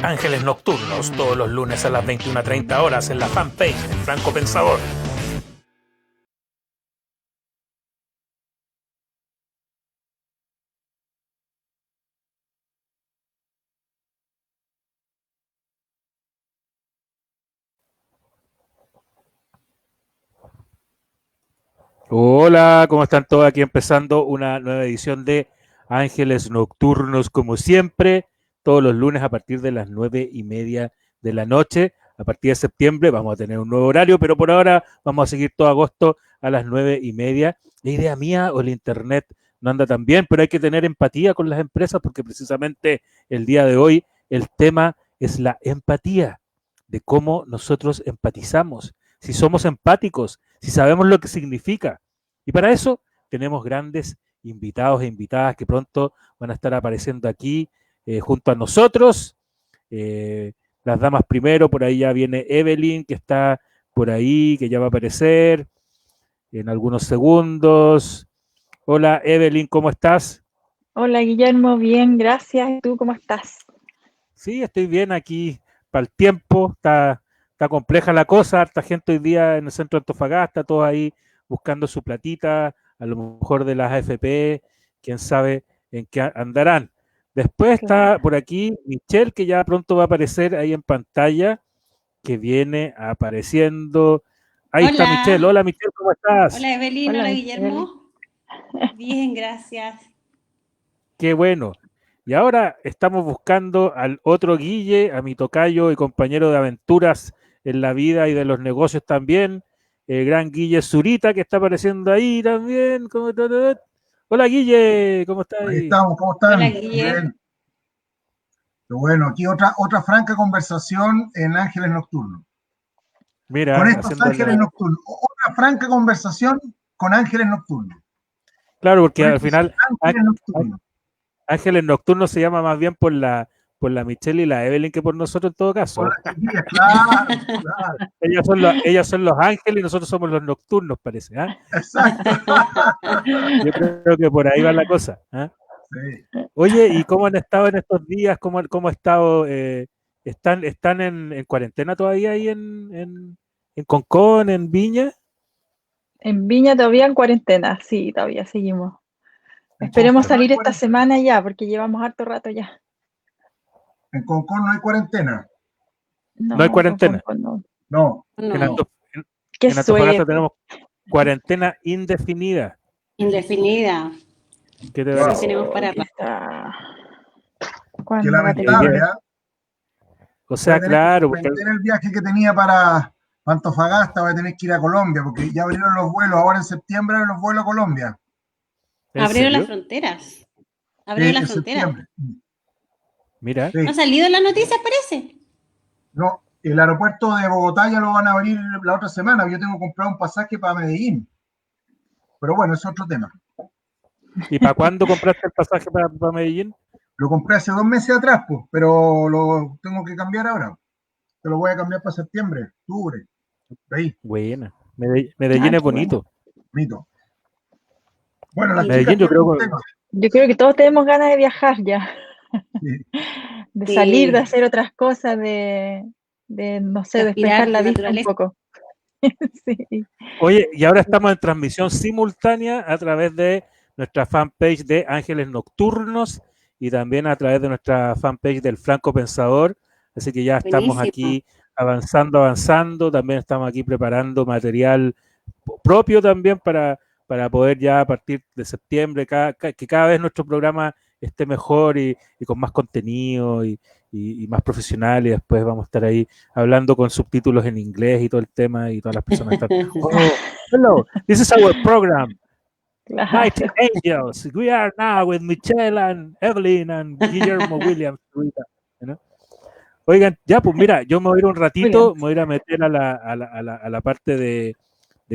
Ángeles Nocturnos, todos los lunes a las 21:30 horas en la fanpage del Franco Pensador. Hola, ¿cómo están todos? Aquí empezando una nueva edición de Ángeles Nocturnos, como siempre, todos los lunes a partir de las 9:30 de la noche. A partir de septiembre vamos a tener un nuevo horario, pero por ahora vamos a seguir todo agosto a las 9:30. La idea mía o el internet no anda tan bien, pero hay que tener empatía con las empresas porque precisamente el día de hoy el tema es la empatía, de cómo nosotros empatizamos, si somos empáticos, si sabemos lo que significa. Y para eso tenemos grandes invitados e invitadas que pronto van a estar apareciendo aquí junto a nosotros. Las damas primero, por ahí ya viene Evelyn, que está por ahí, que ya va a aparecer en algunos segundos. Hola Evelyn, ¿cómo estás? Hola Guillermo, bien, gracias. ¿Y tú cómo estás? Sí, estoy bien aquí para el tiempo, está compleja la cosa, harta gente hoy día en el centro de Antofagasta, todos ahí buscando su platita, a lo mejor de las AFP, quién sabe en qué andarán. Después está Claro. por aquí Michelle, que ya pronto va a aparecer ahí en pantalla, que viene apareciendo. Ahí está Michelle. Hola, Hola Michelle, ¿cómo estás? hola Evelyn, Hola hola Michelle. Guillermo. Bien, gracias. Qué bueno. Y ahora estamos buscando al otro Guille, a mi tocayo y compañero de aventuras en la vida y de los negocios también, el gran Guille Zurita, que está apareciendo ahí también. Hola Guille, ¿cómo estás Ahí ahí? estamos, ¿cómo Hola están? Guille. Bien. Qué bueno, aquí otra franca conversación en Ángeles Nocturnos. Con Mira, estos haciendo Ángeles la... Nocturnos. Otra franca conversación con Ángeles Nocturnos. Claro, porque Con al estos final Ángeles Nocturnos. Ángeles Nocturnos se llama más bien por la Michelle y la Evelyn que por nosotros en todo Con caso. las chiquillas, claro, claro. Ellas son los ángeles y nosotros somos los nocturnos, parece. ¿Ah? Exacto. Yo creo que por ahí va la cosa. ¿Ah? Sí. Oye, ¿y cómo han estado en estos días? ¿Cómo ha estado? ¿Están en cuarentena todavía ahí en Concón, en Viña? En Viña todavía en cuarentena, sí, todavía seguimos. En Esperemos Concón no hay salir esta cuarentena. semana ya, porque llevamos harto rato ya. En Concón no hay cuarentena. No hay No, cuarentena. no. No, En, No, no. Antof- en- Qué en Antofagasta suerte. tenemos cuarentena indefinida. indefinida. ¿Qué te Sí, parece? tenemos Oh, para qué rato. está. Qué ¿Cuándo va a lamentable, terminar? ¿eh? O Voy sea, a tener que claro, porque suspender el viaje que tenía para Antofagasta, voy a tener que ir a Colombia, porque ya abrieron los vuelos, ahora en septiembre abren los vuelos a Colombia. ¿en Abrieron las serio? fronteras. Sí, Abrieron en las fronteras. septiembre. Mira, ¿No ha Sí. salido en las noticias, parece? No, el aeropuerto de Bogotá ya lo van a abrir la otra semana. Yo tengo comprado un pasaje para Medellín. Pero bueno, es otro tema. ¿y para cuándo compraste el pasaje para Medellín? Lo compré hace 2 meses atrás, pues, pero lo tengo que cambiar ahora. Te lo voy a cambiar para septiembre, octubre, por ahí, Buena. Ah, Medellín es qué bueno. bonito. bonito. Bueno, las Sí, chicas Medellín yo tienen creo un que tema. Yo creo que todos tenemos ganas de viajar ya, Sí. de salir, de sí, hacer otras cosas, no sé, despejar respirar la vista un naturaleza. poco. Sí. Oye, y ahora estamos en transmisión simultánea a través de nuestra fanpage de Ángeles Nocturnos y también a través de nuestra fanpage del Franco Pensador. Así que ya estamos Buenísimo. aquí avanzando. También estamos aquí preparando material propio también para poder ya a partir de septiembre, que cada vez nuestro programa esté mejor y con más contenido y más profesional. Y después vamos a estar ahí hablando con subtítulos en inglés y todo el tema y todas las personas están, oh, hello, this is our program, Mighty Claro. Angels. We are now with Michelle and Evelyn and Guillermo Williams. You know? Oigan, ya pues mira, yo me voy a ir un ratito, me Williams. voy a ir a meter a la parte de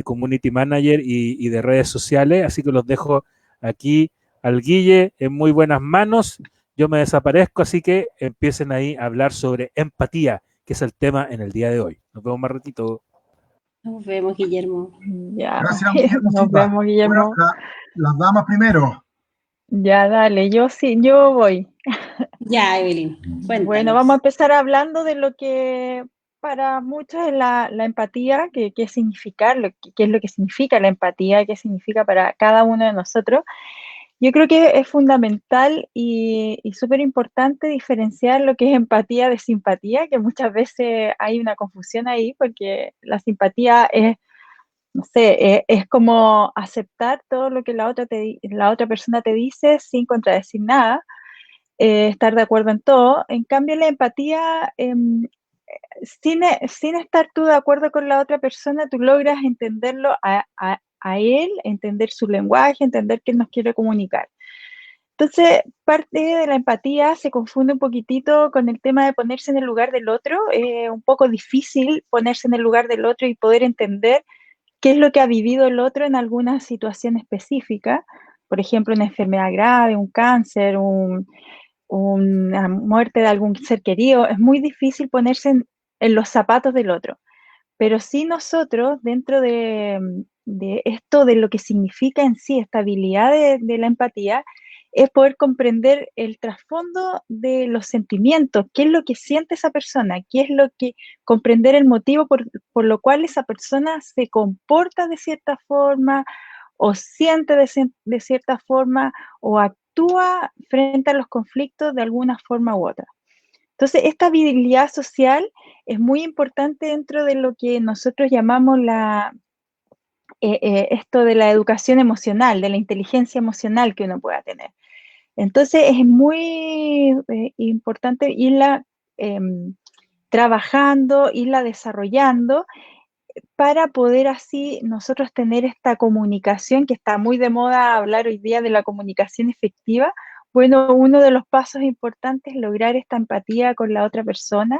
Community Manager y de redes sociales, así que los dejo aquí al Guille en muy buenas manos. Yo me desaparezco, así que empiecen ahí a hablar sobre empatía, que es el tema en el día de hoy. Nos vemos más ratito. Nos vemos, Guillermo. Ya, Gracias, Guillermo nos Silva. vemos, Bueno, Guillermo. las damas primero. Ya, dale, yo sí, yo voy. Ya, Evelyn, Bueno, cuéntanos. vamos a empezar hablando de lo que para muchos es la empatía, qué significa, qué es lo que significa la empatía, qué significa para cada uno de nosotros. Yo creo que es fundamental y súper importante diferenciar lo que es empatía de simpatía, que muchas veces hay una confusión ahí, porque la simpatía es, no sé, es como aceptar todo lo que la otra persona te dice sin contradecir nada, estar de acuerdo en todo. En cambio, la empatía, sin estar tú de acuerdo con la otra persona, tú logras entenderlo a él, entender su lenguaje, entender qué nos quiere comunicar. Entonces, parte de la empatía se confunde un poquitito con el tema de ponerse en el lugar del otro. Es un poco difícil ponerse en el lugar del otro y poder entender qué es lo que ha vivido el otro en alguna situación específica. Por ejemplo, una enfermedad grave, un cáncer, una muerte de algún ser querido. Es muy difícil ponerse en los zapatos del otro. Pero sí nosotros, dentro de esto, de lo que significa en sí esta habilidad de la empatía, es poder comprender el trasfondo de los sentimientos, qué es lo que siente esa persona, qué es lo que, comprender el motivo por lo cual esa persona se comporta de cierta forma, o siente de cierta forma, o actúa frente a los conflictos de alguna forma u otra. Entonces, esta habilidad social es muy importante dentro de lo que nosotros llamamos esto de la educación emocional, de la inteligencia emocional que uno pueda tener. Entonces, es muy importante irla trabajando, irla desarrollando para poder así nosotros tener esta comunicación que está muy de moda hablar hoy día de la comunicación efectiva. Bueno, uno de los pasos importantes es lograr esta empatía con la otra persona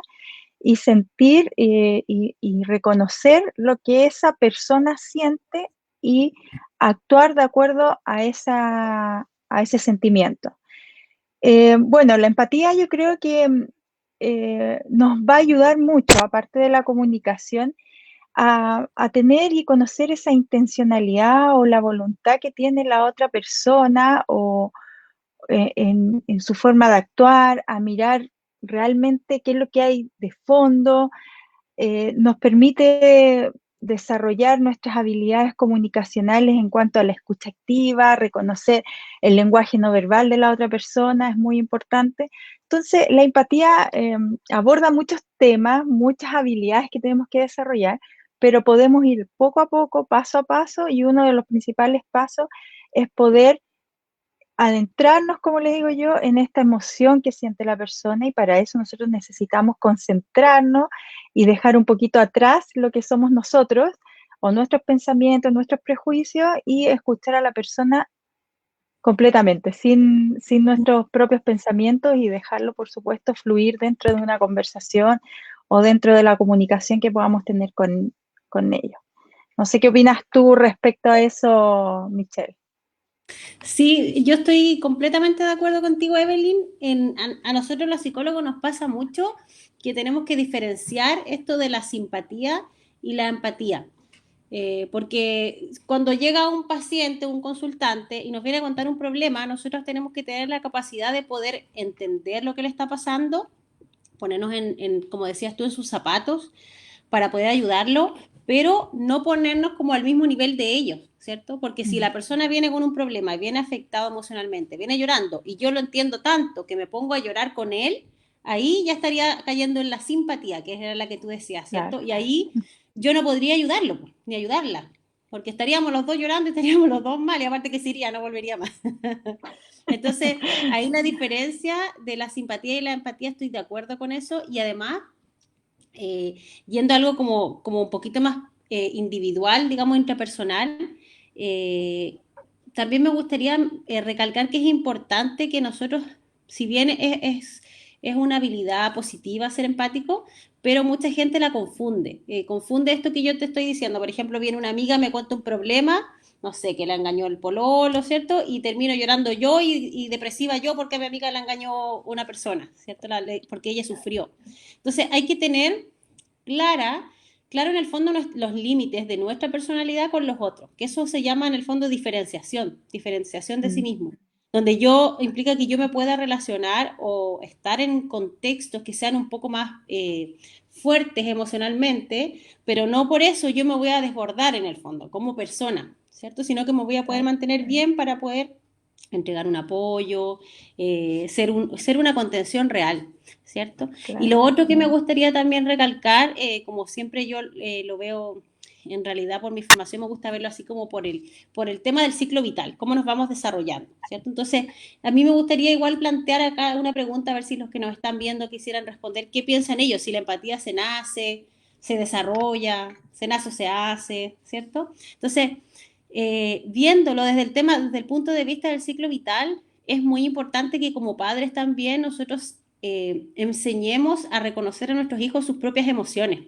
y sentir y reconocer lo que esa persona siente y actuar de acuerdo a ese sentimiento. Bueno, la empatía yo creo que nos va a ayudar mucho, aparte de la comunicación, a tener y conocer esa intencionalidad o la voluntad que tiene la otra persona o en su forma de actuar, a mirar realmente qué es lo que hay de fondo. Nos permite desarrollar nuestras habilidades comunicacionales en cuanto a la escucha activa, reconocer el lenguaje no verbal de la otra persona, es muy importante. Entonces, la empatía aborda muchos temas, muchas habilidades que tenemos que desarrollar, pero podemos ir poco a poco, paso a paso, y uno de los principales pasos es poder adentrarnos, como le digo yo, en esta emoción que siente la persona, y para eso nosotros necesitamos concentrarnos y dejar un poquito atrás lo que somos nosotros o nuestros pensamientos, nuestros prejuicios, y escuchar a la persona completamente, sin nuestros propios pensamientos, y dejarlo, por supuesto, fluir dentro de una conversación o dentro de la comunicación que podamos tener con ellos. No sé qué opinas tú respecto a eso, Michelle. Sí, yo estoy completamente de acuerdo contigo, Evelyn. A nosotros los psicólogos nos pasa mucho que tenemos que diferenciar esto de la simpatía y la empatía. Porque cuando llega un paciente, un consultante, y nos viene a contar un problema, nosotros tenemos que tener la capacidad de poder entender lo que le está pasando, ponernos como decías tú, en sus zapatos para poder ayudarlo, pero no ponernos como al mismo nivel de ellos, ¿cierto? Porque si la persona viene con un problema y viene afectado emocionalmente, viene llorando, y yo lo entiendo tanto que me pongo a llorar con él, ahí ya estaría cayendo en la simpatía, que era la que tú decías, ¿cierto? Claro. Y ahí yo no podría ayudarlo, ni ayudarla, porque estaríamos los dos llorando y estaríamos los dos mal, y aparte que se iría, no volvería más. Entonces, ahí la diferencia de la simpatía y la empatía, estoy de acuerdo con eso, y además yendo a algo como un poquito más individual, digamos, intrapersonal, también me gustaría recalcar que es importante que nosotros, si bien es una habilidad positiva ser empático, pero mucha gente la confunde. Confunde esto que yo te estoy diciendo. Por ejemplo, viene una amiga, me cuenta un problema, no sé, que la engañó el pololo, ¿cierto? Y termino llorando yo y depresiva yo porque a mi amiga la engañó una persona, ¿cierto? Porque ella sufrió. Entonces hay que tener claro en el fondo los límites de nuestra personalidad con los otros, que eso se llama en el fondo diferenciación de sí mismo. donde yo implica que yo me pueda relacionar o estar en contextos que sean un poco más fuertes emocionalmente, pero no por eso yo me voy a desbordar en el fondo como persona, ¿cierto? Sino que me voy a poder mantener bien para poder entregar un apoyo, ser una contención real, ¿cierto? Claro. Y lo otro que me gustaría también recalcar, como siempre yo lo veo, en realidad por mi formación me gusta verlo así como por el tema del ciclo vital, cómo nos vamos desarrollando, ¿cierto? Entonces, a mí me gustaría igual plantear acá una pregunta, a ver si los que nos están viendo quisieran responder, ¿qué piensan ellos? Si la empatía se nace, se desarrolla, se nace o se hace, ¿cierto? Entonces, viéndolo desde el punto de vista del ciclo vital, es muy importante que como padres también nosotros enseñemos a reconocer a nuestros hijos sus propias emociones,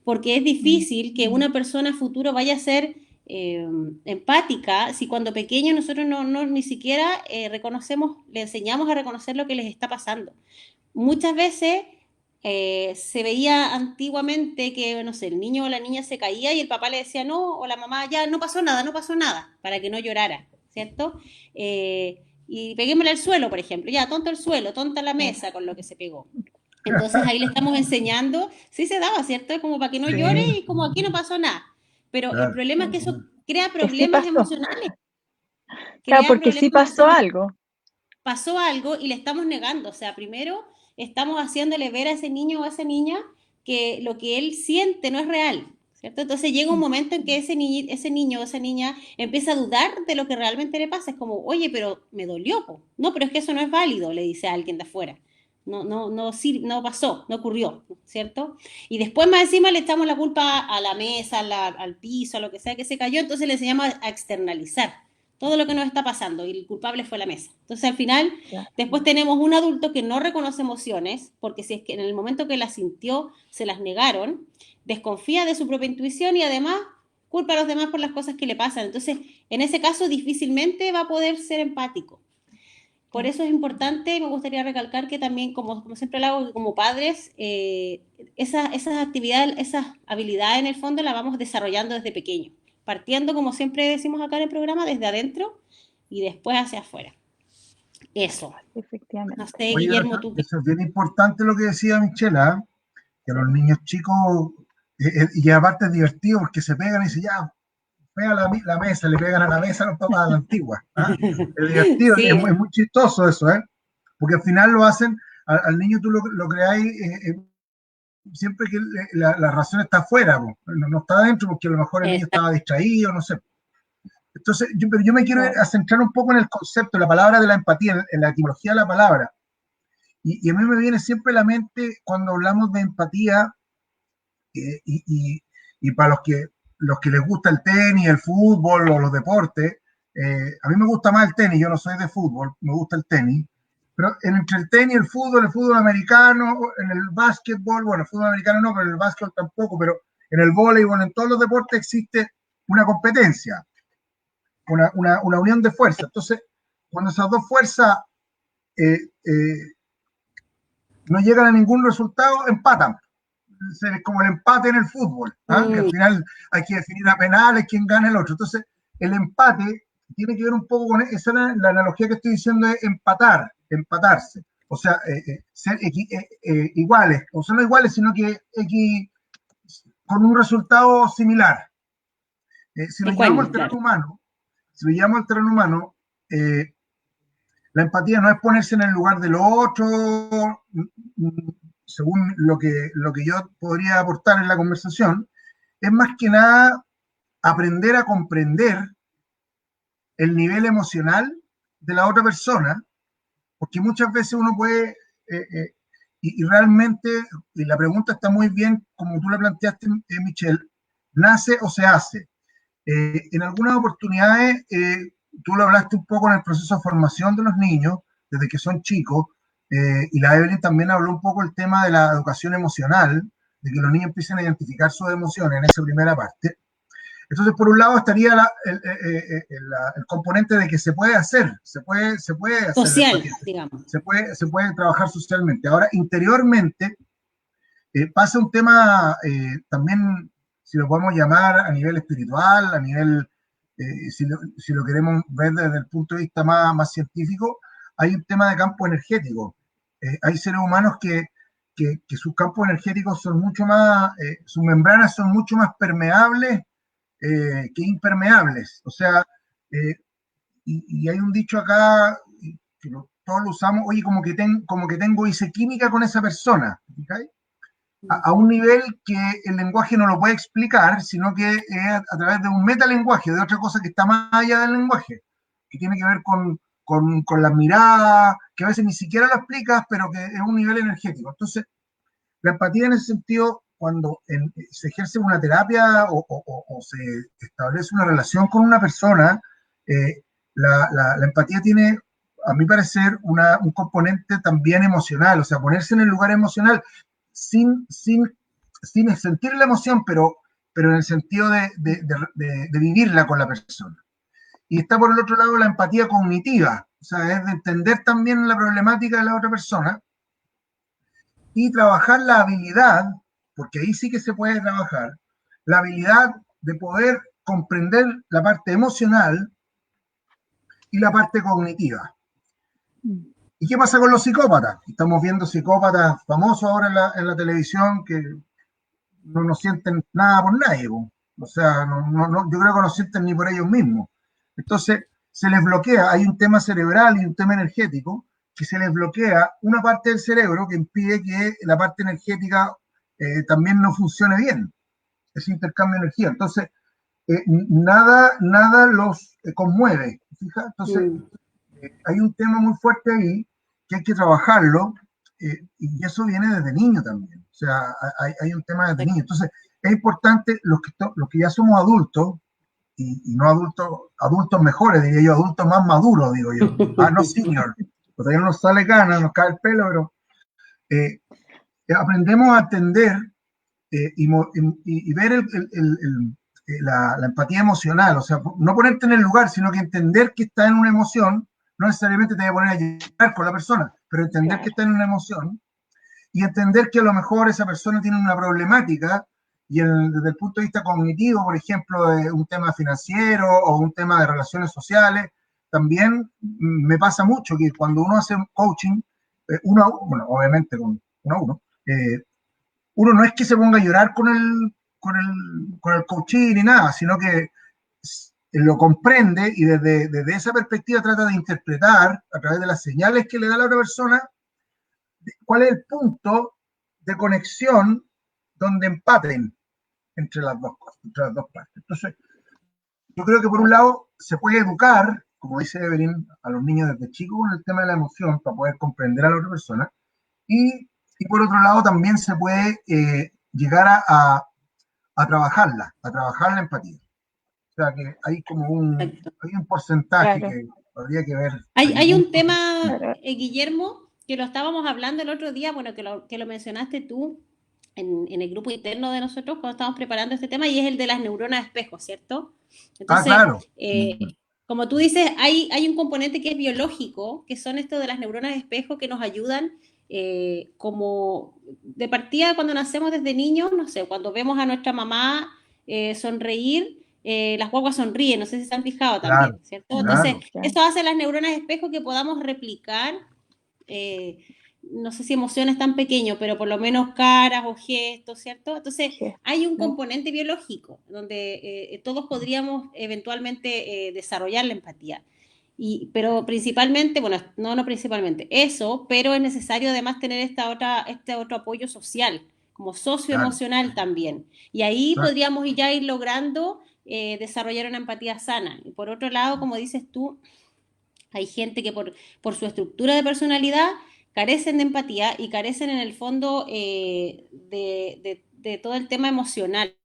porque es difícil que una persona futuro vaya a ser empática si cuando pequeños nosotros ni siquiera reconocemos, le enseñamos a reconocer lo que les está pasando. Muchas veces se veía antiguamente que, no sé, el niño o la niña se caía y el papá le decía no, o la mamá, ya, no pasó nada, para que no llorara, ¿cierto? Y peguémosle al suelo, por ejemplo, ya, tonto el suelo, tonta la mesa con lo que se pegó. Entonces ahí le estamos enseñando, sí se daba, ¿cierto? Como para que no llore y como aquí no pasó nada. Pero el problema es que eso crea Que sí problemas pasó. emocionales. Claro, Crea porque sí problemas pasó emocionales. algo. Pasó algo y le estamos negando. O sea, primero estamos haciéndole ver a ese niño o a esa niña que lo que él siente no es real, ¿cierto? Entonces llega un momento en que ese niño o esa niña empieza a dudar de lo que realmente le pasa. Es como, oye, pero me dolió, po. No, pero es que eso no es válido, le dice a alguien de afuera. No pasó, no ocurrió, ¿cierto? Y después más encima le echamos la culpa a la mesa, al piso, a lo que sea que se cayó, entonces le enseñamos a externalizar todo lo que nos está pasando y el culpable fue la mesa. Entonces al final, Claro. después tenemos un adulto que no reconoce emociones, porque si es que en el momento que las sintió se las negaron, desconfía de su propia intuición y además culpa a los demás por las cosas que le pasan. Entonces, en ese caso difícilmente va a poder ser empático. Por eso es importante, y me gustaría recalcar que también, como siempre lo hago, como padres, esas actividades, esas habilidades en el fondo las vamos desarrollando desde pequeño, partiendo, como siempre decimos acá en el programa, desde adentro y después hacia afuera. Eso. Efectivamente. No sé, Oye, Guillermo, tú. eso es bien importante lo que decía Michela, que los niños chicos, y aparte es divertido porque se pegan y dicen, ya, pega la mesa, le pegan a la mesa a los papás a la antigua. ¿Ah? Es divertido, Sí, es muy chistoso eso, ¿eh? Porque al final lo hacen, al niño tú lo creáis siempre que la razón está afuera, no está adentro porque a lo mejor el niño estaba distraído, no sé. Entonces, pero yo me quiero centrar un poco en el concepto, la palabra de la empatía, en la etimología de la palabra. Y a mí me viene siempre a la mente cuando hablamos de empatía, y para los que les gusta el tenis, el fútbol o los deportes, a mí me gusta más el tenis, yo no soy de fútbol, me gusta el tenis, pero entre el tenis, el fútbol americano, en el básquetbol, bueno, el fútbol americano no, pero en el básquetbol tampoco, pero en el voleibol, en todos los deportes existe una competencia, una unión de fuerzas. Entonces, cuando esas dos fuerzas eh, eh, no llegan a ningún resultado, empatan. Es como el empate en el fútbol, ¿ah? Que al final hay que definir a penales quién gana el otro. Entonces, el empate tiene que ver un poco con esa, la analogía que estoy diciendo es empatarse. O sea, ser iguales, o sea, no iguales, sino que con un resultado similar. Si lo llevamos al terreno humano, la empatía no es ponerse en el lugar del otro, según lo que yo podría aportar en la conversación, es más que nada aprender a comprender el nivel emocional de la otra persona, porque muchas veces uno puede, y realmente, y la pregunta está muy bien, como tú la planteaste, Michelle, ¿nace o se hace? En algunas oportunidades, tú lo hablaste un poco en el proceso de formación de los niños, desde que son chicos, y la Evelyn también habló un poco el tema de la educación emocional, de que los niños empiecen a identificar sus emociones en esa primera parte. Entonces, por un lado estaría el componente de que se puede hacer, se puede hacer social, digamos. se puede trabajar socialmente. Ahora, interiormente, pasa un tema también, si lo podemos llamar a nivel espiritual, a nivel si lo queremos ver desde el punto de vista más científico, hay un tema de campo energético. Hay seres humanos que sus campos energéticos son mucho más, sus membranas son mucho más permeables que impermeables. O sea, y hay un dicho acá que todos lo usamos, oye, como que tengo isequímica con esa persona, ¿okay? A un nivel que el lenguaje no lo puede explicar, sino que es a través de un metalenguaje, de otra cosa que está más allá del lenguaje, que tiene que ver con la mirada, que a veces ni siquiera lo explicas, pero que es un nivel energético. Entonces, la empatía en ese sentido, cuando se ejerce una terapia o se establece una relación con una persona, la empatía tiene, a mi parecer, un componente también emocional, o sea, ponerse en el lugar emocional sin sentir la emoción, pero en el sentido de vivirla con la persona. Y está por el otro lado la empatía cognitiva, o sea, es de entender también la problemática de la otra persona y trabajar la habilidad, porque ahí sí que se puede trabajar, la habilidad de poder comprender la parte emocional y la parte cognitiva. ¿Y qué pasa con los psicópatas? Estamos viendo psicópatas famosos ahora en la televisión que no sienten nada por nadie. O sea, yo creo que no sienten ni por ellos mismos. Entonces, se les bloquea, hay un tema cerebral y un tema energético, que se les bloquea una parte del cerebro que impide que la parte energética también no funcione bien, ese intercambio de energía. Entonces, nada los conmueve. ¿Fija? Entonces, hay un tema muy fuerte ahí que hay que trabajarlo, y eso viene desde niño también. O sea, hay un tema desde niño. Entonces, es importante los que ya somos adultos, y no adultos mejores, diría yo, adultos más maduros, digo yo. No senior. Todavía no nos sale gana, nos cae el pelo, pero aprendemos a entender y ver la empatía emocional, o sea, no ponerte en el lugar, sino que entender que está en una emoción, no necesariamente te voy a poner a llorar con la persona, pero entender que está en una emoción y entender que a lo mejor esa persona tiene una problemática y desde el punto de vista cognitivo, por ejemplo, un tema financiero o un tema de relaciones sociales, también me pasa mucho que cuando uno hace coaching, bueno, obviamente con uno a uno, uno no es que se ponga a llorar con el coaching ni nada, sino que lo comprende y desde esa perspectiva trata de interpretar a través de las señales que le da la otra persona cuál es el punto de conexión donde empaten entre las dos cosas, entre las dos partes. Entonces, yo creo que por un lado se puede educar, como dice Evelyn, a los niños desde chicos con el tema de la emoción para poder comprender a la otra persona, y por otro lado también se puede llegar a trabajar la empatía. O sea que hay como hay un porcentaje que habría que ver. Hay un tema, Guillermo, que lo estábamos hablando el otro día, bueno, que lo mencionaste tú en el grupo interno de nosotros cuando estábamos preparando este tema, y es el de las neuronas espejo, ¿cierto? Entonces, claro. Como tú dices, hay un componente que es biológico, que son esto de las neuronas espejo que nos ayudan como de partida cuando nacemos desde niños, no sé, cuando vemos a nuestra mamá sonreír, las guaguas sonríen, no sé si se han fijado también, ¿cierto? Entonces, eso hace las neuronas espejo que podamos replicar, no sé si emociones tan pequeñas, pero por lo menos caras o gestos, ¿cierto? Entonces, hay un componente biológico donde todos podríamos eventualmente desarrollar la empatía. Pero principalmente, bueno, no principalmente, eso, pero es necesario además tener este otro apoyo social, como socioemocional también. Y ahí podríamos ya ir logrando desarrollar una empatía sana. Y por otro lado, como dices tú, hay gente que por su estructura de personalidad carecen de empatía y carecen en el fondo de todo el tema emocional.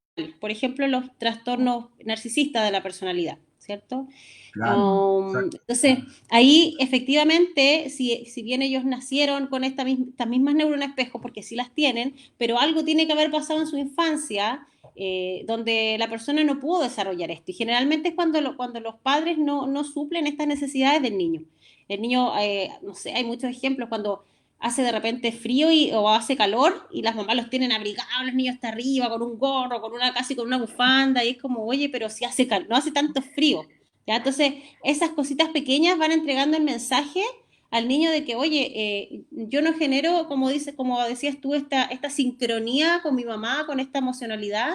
Por ejemplo, los trastornos narcisistas de la personalidad, ¿cierto? Entonces, ahí efectivamente, si bien ellos nacieron con estas mismas neuronas espejo, porque sí las tienen, pero algo tiene que haber pasado en su infancia donde la persona no pudo desarrollar esto. Y generalmente es cuando los padres no suplen estas necesidades del niño. El niño, no sé, hay muchos ejemplos cuando hace de repente frío o hace calor y las mamás los tienen abrigados, los niños hasta arriba, con un gorro, casi con una bufanda, y es como, oye, pero si hace no hace tanto frío, ¿ya? Entonces, esas cositas pequeñas van entregando el mensaje al niño de que, oye, yo no genero, como decías tú, esta sincronía con mi mamá, con esta emocionalidad,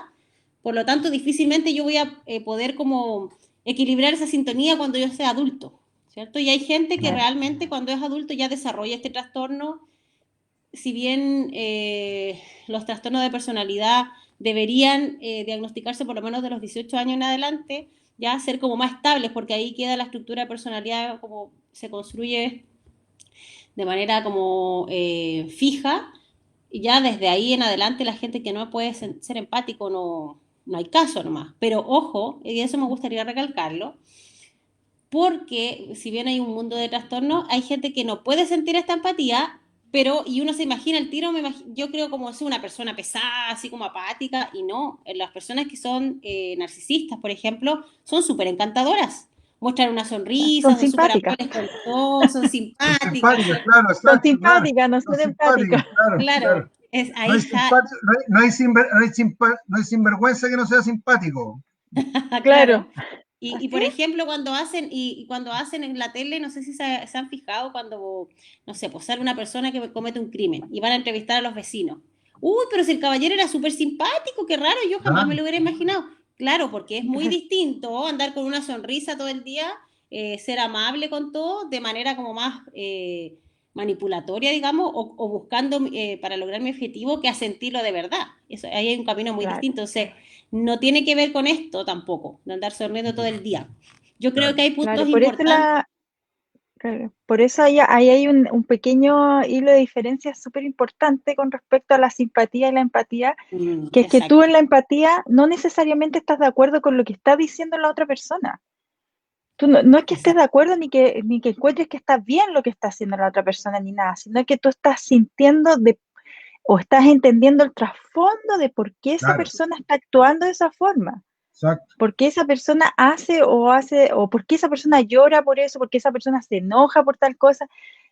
por lo tanto, difícilmente yo voy a poder como equilibrar esa sintonía cuando yo sea adulto, ¿cierto? Y hay gente que realmente cuando es adulto ya desarrolla este trastorno, si bien los trastornos de personalidad deberían diagnosticarse por lo menos de los 18 años en adelante, ya ser como más estables, porque ahí queda la estructura de personalidad como se construye de manera como fija, y ya desde ahí en adelante la gente que no puede ser empático no hay caso nomás. Pero ojo, y eso me gustaría recalcarlo, porque si bien hay un mundo de trastornos, hay gente que no puede sentir esta empatía, pero, y uno se imagina el tiro, yo creo como es una persona pesada, así como apática, y no, las personas que son narcisistas, por ejemplo, son súper encantadoras, muestran una sonrisa, Son son súper simpáticas. amables con todos, son Son simpáticas, simpáticas, claro, Son exacto, claro. simpáticas, no Son son empáticas. simpáticas, claro, claro, claro. ahí No hay, está, no hay sinvergüenza que no sea simpático. claro. Claro. Y Así por es. ejemplo, cuando hacen en la tele, no sé si se han fijado, cuando, no sé, pues sale una persona que comete un crimen y van a entrevistar a los vecinos. Uy, pero si el caballero era súper simpático, qué raro, yo jamás ¿Ah? me lo hubiera imaginado. Claro, porque es muy distinto andar con una sonrisa todo el día, ser amable con todo, de manera como más manipulatoria, digamos, o buscando para lograr mi objetivo, que a sentirlo de verdad. Eso, ahí hay un camino muy Claro, distinto. Entonces, no tiene que ver con esto tampoco, de andar sonriendo todo el día. Yo creo que hay claro. puntos importantes. Claro, por eso ahí hay un pequeño hilo de diferencia súper importante con respecto a la simpatía y la empatía, que es que tú Exacto. en la empatía no necesariamente estás de acuerdo con lo que está diciendo la otra persona. Tú no es que estés de Exacto. acuerdo ni que encuentres que está bien lo que está haciendo la otra persona ni nada, sino que tú estás sintiendo o estás entendiendo el trasfondo de por qué esa Claro, persona está actuando de esa forma. exacto. ¿Por qué esa persona o por qué esa persona llora por eso? ¿Por qué esa persona se enoja por tal cosa?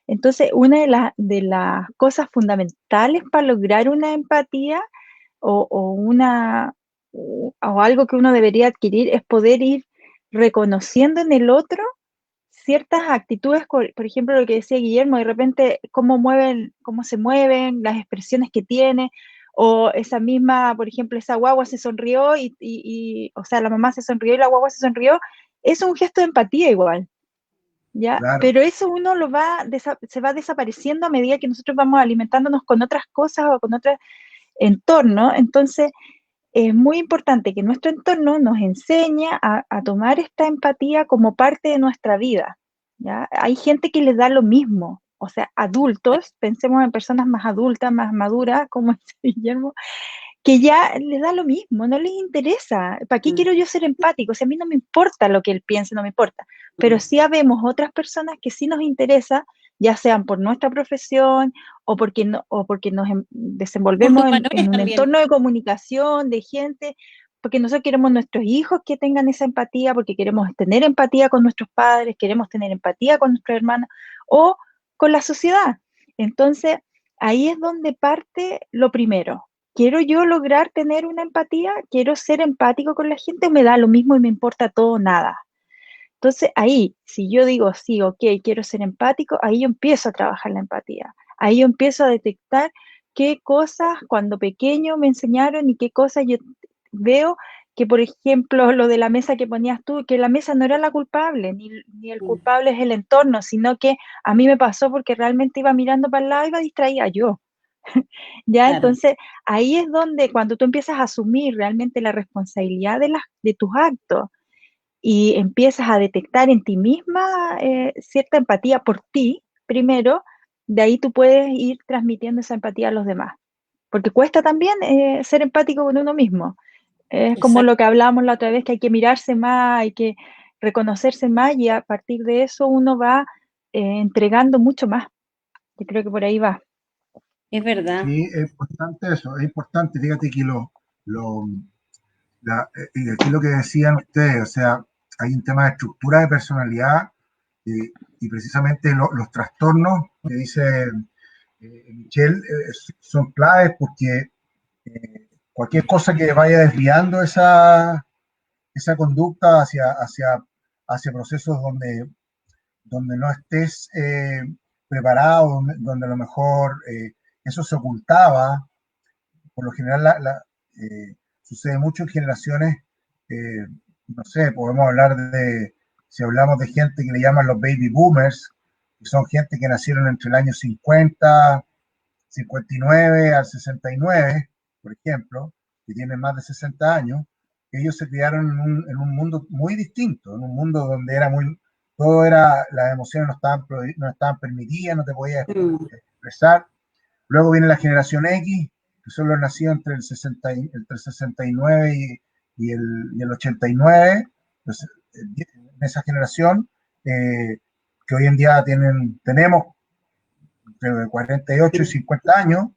Entonces, una de las cosas fundamentales para lograr una empatía o algo que uno debería adquirir es poder ir reconociendo en el otro ciertas actitudes, por ejemplo, lo que decía Guillermo, de repente cómo se mueven, las expresiones que tiene, o esa misma, por ejemplo, esa guagua se sonrió o sea, la mamá se sonrió y la guagua se sonrió, es un gesto de empatía igual, ¿ya? Claro, Pero eso uno se va desapareciendo a medida que nosotros vamos alimentándonos con otras cosas o con otros entornos, entonces es muy importante que nuestro entorno nos enseñe a tomar esta empatía como parte de nuestra vida, ¿ya? Hay gente que les da lo mismo, o sea, adultos, pensemos en personas más adultas, más maduras, como dice Guillermo, que ya les da lo mismo, no les interesa. ¿Para qué quiero yo ser empático? O sea, a mí no me importa lo que él piense, no me importa. Pero sí habemos otras personas que sí nos interesa, ya sean por nuestra profesión o porque nos Por desenvolvemos tus en valores un también. entorno de comunicación, de gente, porque nosotros queremos nuestros hijos que tengan esa empatía, porque queremos tener empatía con nuestros padres, queremos tener empatía con nuestros hermanos o con la sociedad. Entonces, ahí es donde parte lo primero. ¿Quiero yo lograr tener una empatía? ¿Quiero ser empático con la gente o me da lo mismo y me importa todo nada? Entonces ahí, si yo digo, sí, ok, quiero ser empático, ahí yo empiezo a trabajar la empatía. Ahí yo empiezo a detectar qué cosas cuando pequeño me enseñaron y qué cosas yo veo que, por ejemplo, lo de la mesa que ponías tú, que la mesa no era la culpable, ni el culpable es el entorno, sino que a mí me pasó porque realmente iba mirando para el lado y iba distraída yo. ¿Ya? Claro. Entonces, ahí es donde cuando tú empiezas a asumir realmente la responsabilidad de tus actos y empiezas a detectar en ti misma cierta empatía por ti, primero, de ahí tú puedes ir transmitiendo esa empatía a los demás. Porque cuesta también ser empático con uno mismo. Es como Exacto. lo que hablábamos la otra vez, que hay que mirarse más, hay que reconocerse más y a partir de eso uno va entregando mucho más. Yo creo que por ahí va. Es verdad. sí, es importante eso, es importante. Fíjate que lo, y aquí lo que decían ustedes, o sea, hay un tema de estructura de personalidad y precisamente los trastornos que dice Michelle, son claves porque cualquier cosa que vaya desviando esa conducta hacia procesos donde no estés preparado, donde a lo mejor eso se ocultaba. Por lo general sucede mucho en generaciones, no sé, podemos hablar si hablamos de gente que le llaman los baby boomers, que son gente que nacieron entre el año 59 al 69, por ejemplo, que tienen más de 60 años. Ellos se criaron en un mundo muy distinto, en un mundo donde las emociones no estaban permitidas, no te podías expresar. Luego viene la generación X, que son los nacidos entre el 69 y el 89. Entonces, en esa generación, que hoy en día tenemos entre 48 y 50 años,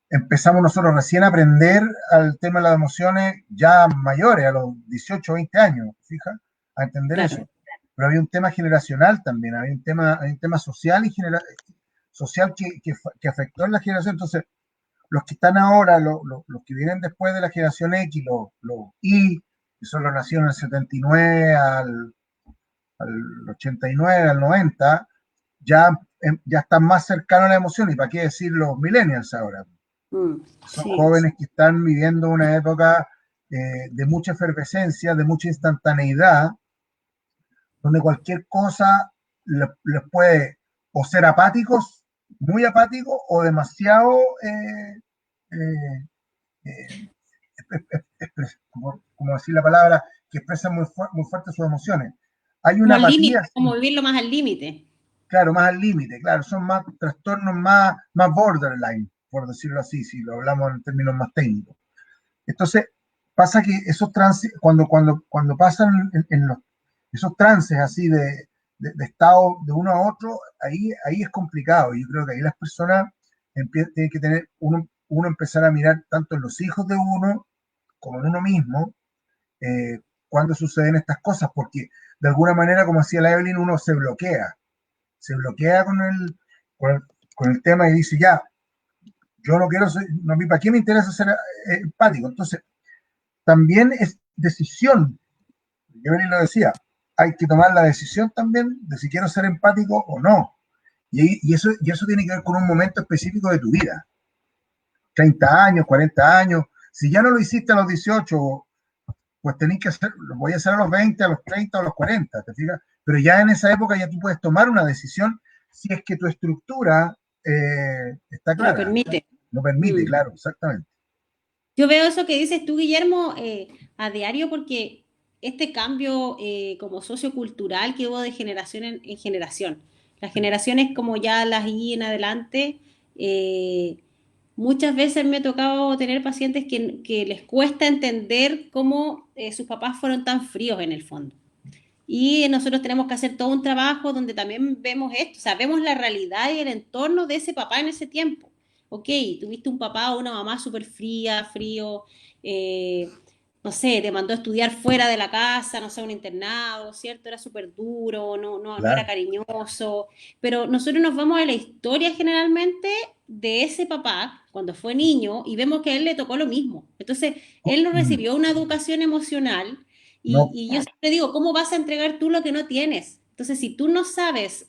empezamos nosotros recién a aprender al tema de las emociones ya mayores, a los 18 o 20 años, fija, a entender claro. Eso. Pero había un tema generacional también, había un tema social y social que afectó en la generación. Entonces, los que están ahora, los que vienen después de la generación X, los Y, que son los nacidos en el 79 al 89, al 90, ya están más cercanos a la emoción. ¿Y para qué decir los millennials ahora? Son jóvenes que están viviendo una época de mucha efervescencia, de mucha instantaneidad, donde cualquier cosa les puede o ser apáticos, muy apáticos, o demasiado como decir la palabra, que expresan muy fuerte sus emociones. Hay una apatía, como vivirlo más al límite. Claro, más al límite, claro, son más trastornos más borderline, por decirlo así, si lo hablamos en términos más técnicos. Entonces, pasa que esos trances, cuando pasan esos trances así de estado de uno a otro, ahí es complicado. Yo creo que ahí las personas tienen que tener, uno empezar a mirar tanto en los hijos de uno como en uno mismo, cuando suceden estas cosas, porque de alguna manera, como decía la Evelyn, uno se bloquea con el tema y dice, ya, yo no quiero ser, no, ¿para qué me interesa ser empático? Entonces, también es decisión, Evelyn lo decía, hay que tomar la decisión también de si quiero ser empático o no. Y eso tiene que ver con un momento específico de tu vida. 30 años, 40 años. Si ya no lo hiciste a los 18, pues tenés que hacer, lo voy a hacer a los 20, a los 30 o a los 40, ¿te fijas? Pero ya en esa época ya tú puedes tomar una decisión si es que tu estructura está clara. Lo permite, claro, exactamente. Yo veo eso que dices tú, Guillermo, a diario, porque este cambio como sociocultural que hubo de generación en generación, las generaciones como ya las Y en adelante, muchas veces me ha tocado tener pacientes que les cuesta entender cómo sus papás fueron tan fríos en el fondo. Y nosotros tenemos que hacer todo un trabajo donde también vemos esto, o sea, vemos la realidad y el entorno de ese papá en ese tiempo. Ok, tuviste un papá o una mamá súper frío, no sé, te mandó a estudiar fuera de la casa, no sé, un internado, ¿cierto? Era súper duro, no era cariñoso, pero nosotros nos vamos a la historia generalmente de ese papá cuando fue niño y vemos que a él le tocó lo mismo. Entonces, él no recibió una educación emocional y yo siempre digo, ¿cómo vas a entregar tú lo que no tienes? Entonces, si tú no sabes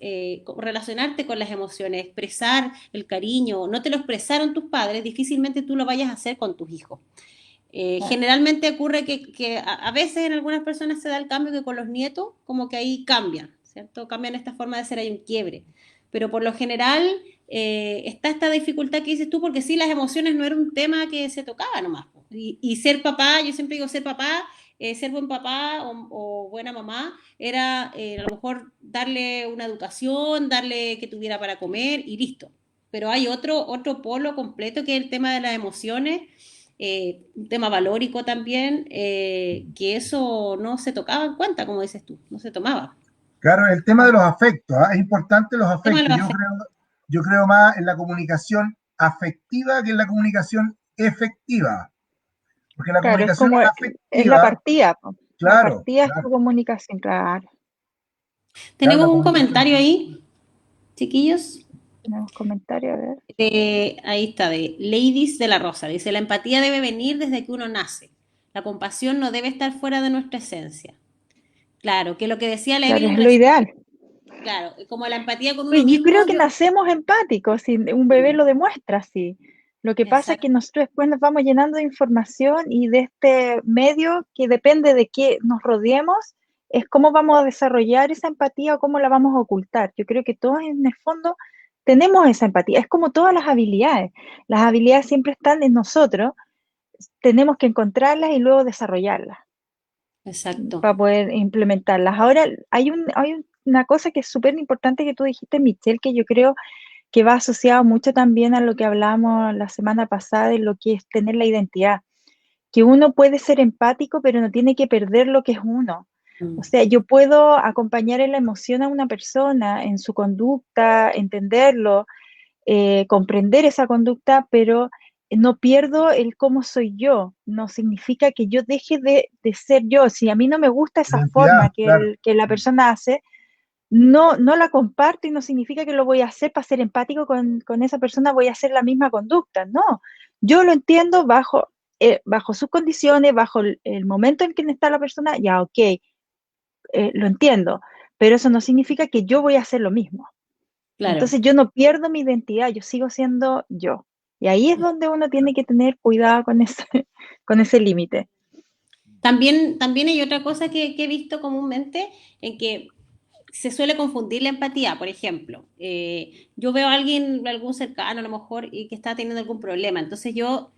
relacionarte con las emociones, expresar el cariño, no te lo expresaron tus padres, difícilmente tú lo vayas a hacer con tus hijos. Generalmente ocurre que a veces en algunas personas se da el cambio que con los nietos como que ahí cambian, ¿cierto? Cambian esta forma de ser, hay un quiebre. Pero por lo general está esta dificultad que dices tú, porque sí, las emociones no era un tema que se tocaba nomás. Y ser papá, yo siempre digo ser papá, ser buen papá o buena mamá, era a lo mejor darle una educación, darle que tuviera para comer y listo. Pero hay otro polo completo que es el tema de las emociones, un tema valórico también, que eso no se tocaba en cuenta, como dices tú, no se tomaba. Claro, el tema de los afectos, es importante los afectos. Yo creo más en la comunicación afectiva que en la comunicación efectiva. Porque la comunicación afectiva es la partida. Claro, la partida es tu comunicación, claro. Tenemos un comentario ahí, chiquillos. Tenemos comentarios, a ver. Ahí está, de Ladies de la Rosa. Dice, la empatía debe venir desde que uno nace. La compasión no debe estar fuera de nuestra esencia. Claro, que lo que decía la Claro, Evelyn es lo recién, ideal. claro, como la empatía con uno Oye, yo creo mismo, que nacemos empáticos, si un bebé lo demuestra así. Lo que pasa es exacto, que nosotros después nos vamos llenando de información y de este medio que depende de qué nos rodeemos, es cómo vamos a desarrollar esa empatía o cómo la vamos a ocultar. Yo creo que todos en el fondo tenemos esa empatía. Es como todas las habilidades. Las habilidades siempre están en nosotros, tenemos que encontrarlas y luego desarrollarlas exacto. para poder implementarlas. Ahora, hay una cosa que es súper importante que tú dijiste, Michelle, que yo creo que va asociado mucho también a lo que hablamos la semana pasada de lo que es tener la identidad, que uno puede ser empático, pero no tiene que perder lo que es uno. O sea, yo puedo acompañar en la emoción a una persona, en su conducta, entenderlo, comprender esa conducta, pero no pierdo el cómo soy yo. No significa que yo deje de ser yo. Si a mí no me gusta esa forma Identidad, claro. que la persona hace, no la comparto y no significa que lo voy a hacer para ser empático con esa persona, voy a hacer la misma conducta. No, yo lo entiendo bajo sus condiciones, bajo el momento en que está la persona, ya, ok, lo entiendo, pero eso no significa que yo voy a hacer lo mismo. Claro. Entonces yo no pierdo mi identidad, yo sigo siendo yo. Y ahí es donde uno tiene que tener cuidado con con ese límite. También hay otra cosa que he visto comúnmente en que se suele confundir la empatía. Por ejemplo, yo veo a alguien, algún cercano a lo mejor, y que está teniendo algún problema. Entonces yo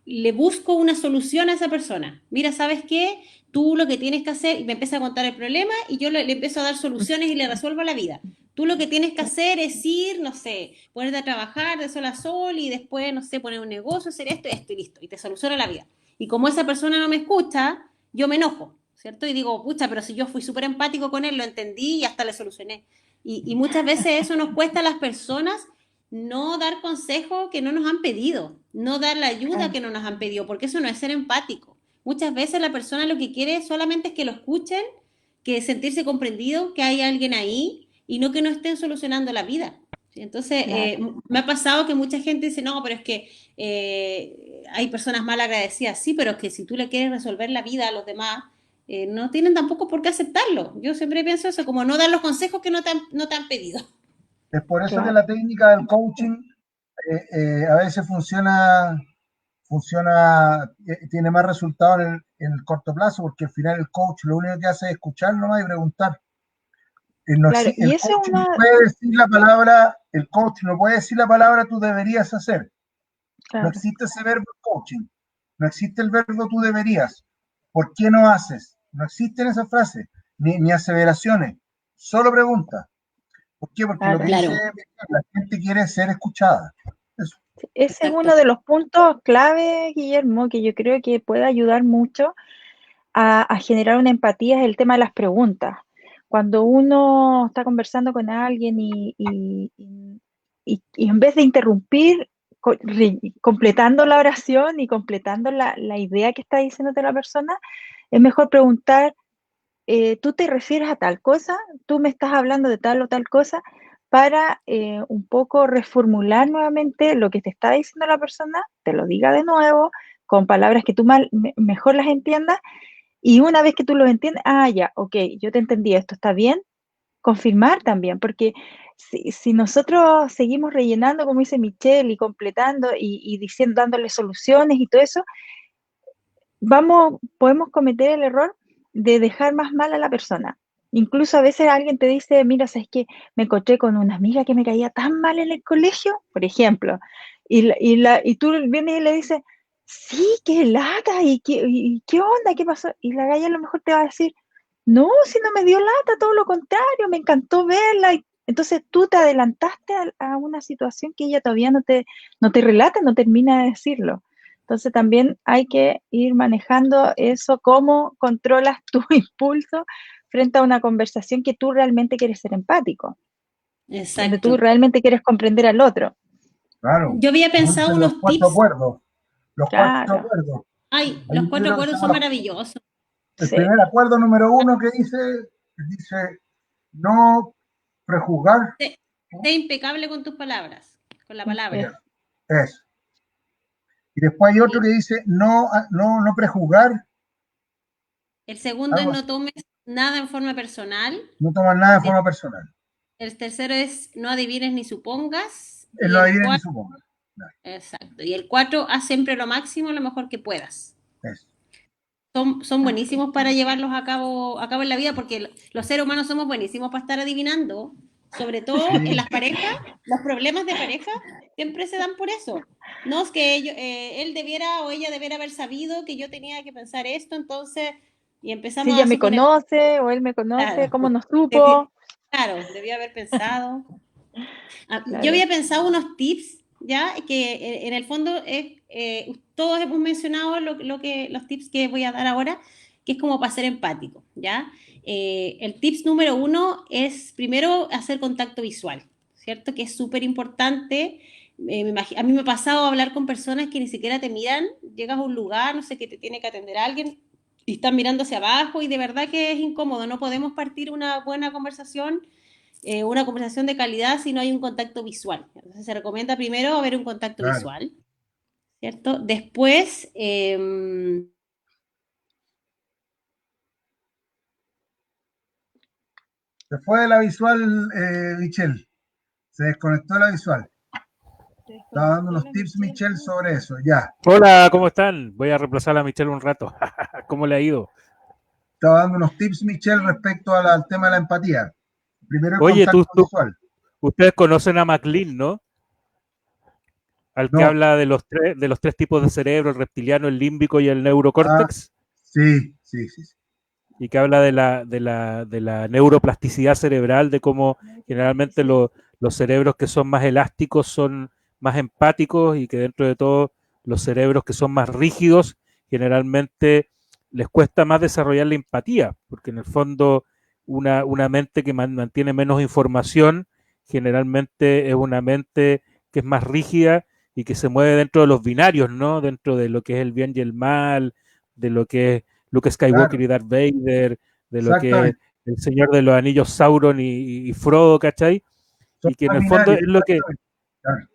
le busco una solución a esa persona. Mira, ¿sabes qué? Tú lo que tienes que hacer, y me empieza a contar el problema y yo le empiezo a dar soluciones y le resuelvo la vida. Tú lo que tienes que hacer es ir, no sé, ponerte a trabajar de sol a sol y después, no sé, poner un negocio, hacer esto y listo. Y te soluciona la vida. Y como esa persona no me escucha, yo me enojo, ¿cierto? Y digo, pucha, pero si yo fui súper empático con él, lo entendí y hasta le solucioné. Y muchas veces eso nos cuesta a las personas no dar consejos que no nos han pedido, no dar la ayuda que no nos han pedido, porque eso no es ser empático. Muchas veces la persona lo que quiere solamente es que lo escuchen, que sentirse comprendido, que hay alguien ahí y no que no estén solucionando la vida. Entonces, Claro. me ha pasado que mucha gente dice, no, pero es que hay personas mal agradecidas. Sí, pero es que si tú le quieres resolver la vida a los demás, no tienen tampoco por qué aceptarlo. Yo siempre pienso eso, como no dar los consejos que no te han pedido. Es por eso que Claro. la técnica del coaching a veces tiene más resultado en el corto plazo, porque al final el coach lo único que hace es escuchar nomás y preguntar. Claro, y El eso es coach no una, puede decir la palabra tú deberías hacer. No claro, existe ese verbo coaching. No existe el verbo tú deberías. ¿Por qué no haces? No existen esas frases, ni aseveraciones. Solo pregunta. ¿Por qué? Porque lo claro. que dice Claro, la gente quiere ser escuchada. Eso. Ese es exacto. uno de los puntos clave, Guillermo, que yo creo que puede ayudar mucho a generar una empatía, es el tema de las preguntas. Cuando uno está conversando con alguien y en vez de interrumpir, completando la oración y completando la idea que está diciéndote la persona, es mejor preguntar, ¿tú te refieres a tal cosa? ¿Tú me estás hablando de tal o tal cosa? Para un poco reformular nuevamente lo que te está diciendo la persona, te lo diga de nuevo, con palabras que tú mejor las entiendas, y una vez que tú lo entiendes, ya, ok, yo te entendí, esto está bien, confirmar también, porque si nosotros seguimos rellenando, como dice Michelle, y completando y diciendo, dándole soluciones y todo eso, podemos cometer el error de dejar más mal a la persona. Incluso a veces alguien te dice, mira, ¿sabes qué? Me encontré con una amiga que me caía tan mal en el colegio, por ejemplo, y tú vienes y le dices, sí, qué lata, y qué onda, qué pasó, y la galla a lo mejor te va a decir, no, si no me dio lata, todo lo contrario, me encantó verla, y entonces tú te adelantaste a una situación que ella todavía no te relata, no termina de decirlo. Entonces también hay que ir manejando eso, cómo controlas tu impulso frente a una conversación que tú realmente quieres ser empático, donde tú Exacto. realmente quieres comprender al otro. Claro. Yo había Como pensado dicen los unos cuatro tips. acuerdos. Los cuatro Claro, acuerdos. Ay, Hay los un cuatro libro que se acuerdos son llama maravillosos. el sí, primer acuerdo número uno que dice no prejuzgar, Sí, Sé impecable con tus palabras, con la palabra. Eso. Y después hay otro que dice no prejuzgar. El segundo es no tomes nada en forma personal. No tomas nada de forma personal. El tercero es no adivines ni supongas. No adivines ni supongas. Exacto. Y el 4, haz siempre lo máximo, lo mejor que puedas. Eso. Son buenísimos para llevarlos a cabo en la vida, porque los seres humanos somos buenísimos para estar adivinando, sobre todo en las parejas. Los problemas de pareja siempre se dan por eso. No es que él debiera o ella debiera haber sabido que yo tenía que pensar esto, entonces, y empezamos si ella me conoce o él me conoce, claro, ¿cómo nos supo? Debió haber pensado. Claro. Yo había pensado unos tips, ya, que en el fondo todos hemos mencionado los tips que voy a dar ahora, que es como para ser empático, ya. El tips número 1 es primero hacer contacto visual, ¿cierto? Que es súper importante. A mí me ha pasado hablar con personas que ni siquiera te miran, llegas a un lugar, no sé, que te tiene que atender a alguien y están mirando hacia abajo y de verdad que es incómodo, no podemos partir una buena conversación, una conversación de calidad si no hay un contacto visual. Entonces se recomienda primero haber un contacto visual, ¿cierto? Después... Se fue de la visual, Michelle. Se desconectó de la visual. Estaba dando unos tips, Michelle, sobre eso, ya. Hola, ¿cómo están? Voy a reemplazar a Michelle un rato. ¿Cómo le ha ido? Estaba dando unos tips, Michelle, respecto al tema de la empatía. Primero el Oye, contacto visual. Ustedes conocen a MacLean, ¿no? Al que habla de los tres tipos de cerebro, el reptiliano, el límbico y el neurocórtex. Sí. Y que habla de la neuroplasticidad cerebral, de cómo generalmente los cerebros que son más elásticos son más empáticos y que dentro de todo los cerebros que son más rígidos generalmente les cuesta más desarrollar la empatía, porque en el fondo una mente que mantiene menos información generalmente es una mente que es más rígida y que se mueve dentro de los binarios, ¿no? Dentro de lo que es el bien y el mal, de lo que es Luke Skywalker y Darth Vader, de lo que es el Señor de los Anillos, Sauron y Frodo, ¿cachai? Y que en el fondo es lo que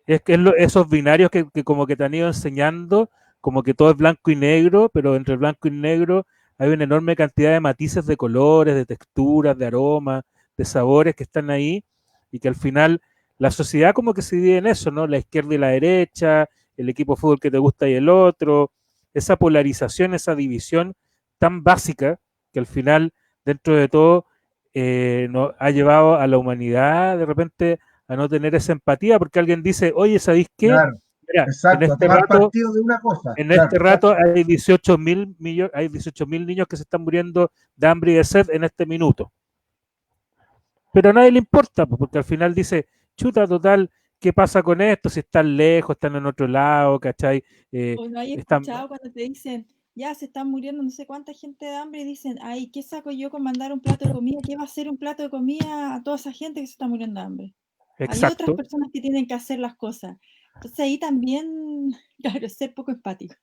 esos binarios que como que te han ido enseñando, como que todo es blanco y negro, pero entre el blanco y negro hay una enorme cantidad de matices de colores, de texturas, de aromas, de sabores que están ahí y que al final la sociedad como que se divide en eso, ¿no? La izquierda y la derecha, el equipo de fútbol que te gusta y el otro, esa polarización, esa división tan básica que al final, dentro de todo, nos ha llevado a la humanidad de repente a no tener esa empatía, porque alguien dice, oye, ¿sabéis qué? Claro, mira, exacto, en este rato, de una cosa. En este rato hay 18.000 niños que se están muriendo de hambre y de sed en este minuto. Pero a nadie le importa, porque al final dice, chuta, total, ¿qué pasa con esto? Si están lejos, están en otro lado, ¿cachai? O no hay escuchado cuando te dicen, ya se están muriendo no sé cuánta gente de hambre y dicen, ay, ¿qué saco yo con mandar un plato de comida? ¿Qué va a hacer un plato de comida a toda esa gente que se está muriendo de hambre? Exacto. Hay otras personas que tienen que hacer las cosas. Entonces ahí también, claro, ser poco empático.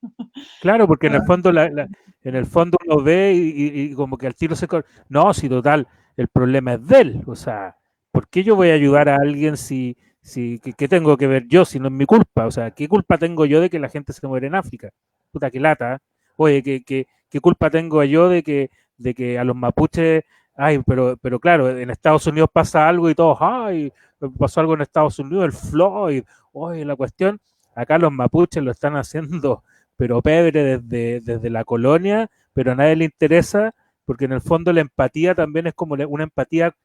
Claro, porque en el fondo en el fondo uno ve y como que al tiro se... No, si total, el problema es de él. O sea, ¿por qué yo voy a ayudar a alguien ¿qué tengo que ver yo si no es mi culpa? O sea, ¿qué culpa tengo yo de que la gente se muere en África? Puta, qué lata. Oye, ¿qué culpa tengo yo de que a los mapuches... Ay, pero claro, en Estados Unidos pasa algo y todos, ay, pasó algo en Estados Unidos, el Floyd, oye, la cuestión, acá los mapuches lo están haciendo pero pebre desde la colonia, pero a nadie le interesa, porque en el fondo la empatía también es como una empatía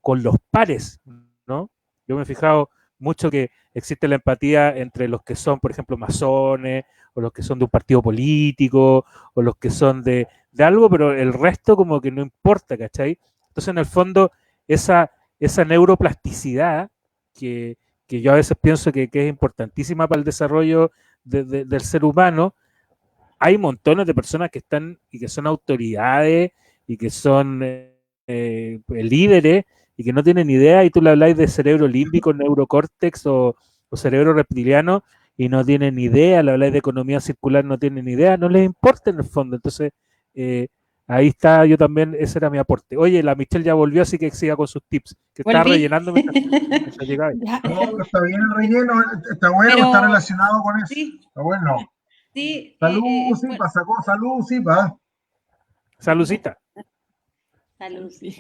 con los pares, ¿no? Yo me he fijado mucho que existe la empatía entre los que son, por ejemplo, masones, o los que son de un partido político, o los que son de algo, pero el resto como que no importa, ¿cachai? Entonces, en el fondo, esa neuroplasticidad que yo a veces pienso que es importantísima para el desarrollo del ser humano, hay montones de personas que están y que son autoridades y que son líderes y que no tienen idea y tú le habláis de cerebro límbico, neurocórtex o cerebro reptiliano y no tienen idea, le habláis de economía circular, no tienen idea, no les importa en el fondo. Entonces, ahí está, yo también, ese era mi aporte. Oye, la Michelle ya volvió, así que siga con sus tips, que está Volví. rellenando mientras llegaba. Ya. No, pero está bien el relleno, está bueno, Pero está relacionado con eso. sí, Está bueno. sí, Salud, Zipa, sacó salud, Zipa. Salucita. salud. Sí.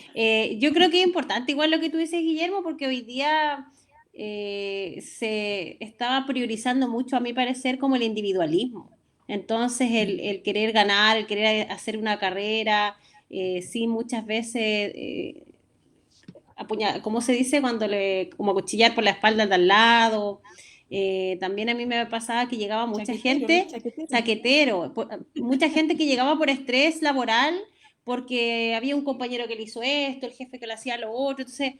Yo creo que es importante, igual lo que tú dices, Guillermo, porque hoy día se estaba priorizando mucho, a mi parecer, como el individualismo. Entonces, el querer ganar, el querer hacer una carrera, sí, muchas veces, ¿cómo se dice? Como cuchillar por la espalda de al lado. También a mí me pasaba que llegaba mucha gente, chaquetero, mucha gente que llegaba por estrés laboral porque había un compañero que le hizo esto, el jefe que le hacía lo otro, entonces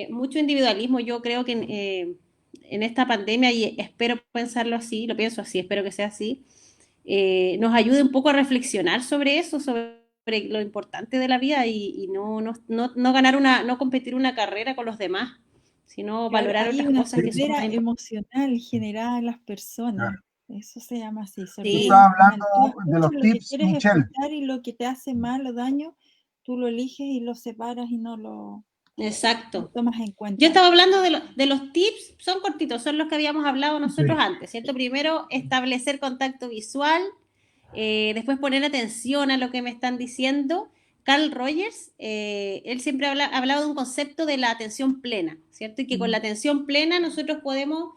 mucho individualismo. Yo creo que en esta pandemia, y espero pensarlo así, lo pienso así, espero que sea así, nos ayude un poco a reflexionar sobre eso, sobre lo importante de la vida y no ganar no competir una carrera con los demás, sino Claro, valorar hay otras una cosas que son sordera más importantes. emocional generada en las personas. Claro. Eso se llama así, Tú sordera Sí, estabas emocional. Tú hablando de escuchas los lo que tips, quieres Michelle. escuchar y lo que te hace mal o daño, tú lo eliges y lo separas y no lo exacto. tomas en Yo cuenta. estaba hablando de los tips, son cortitos, son los que habíamos hablado nosotros Sí. antes, ¿cierto? Primero, establecer contacto visual, después poner atención a lo que me están diciendo. Carl Rogers, él siempre ha hablado de un concepto de la atención plena, ¿cierto? Y que con la atención plena nosotros podemos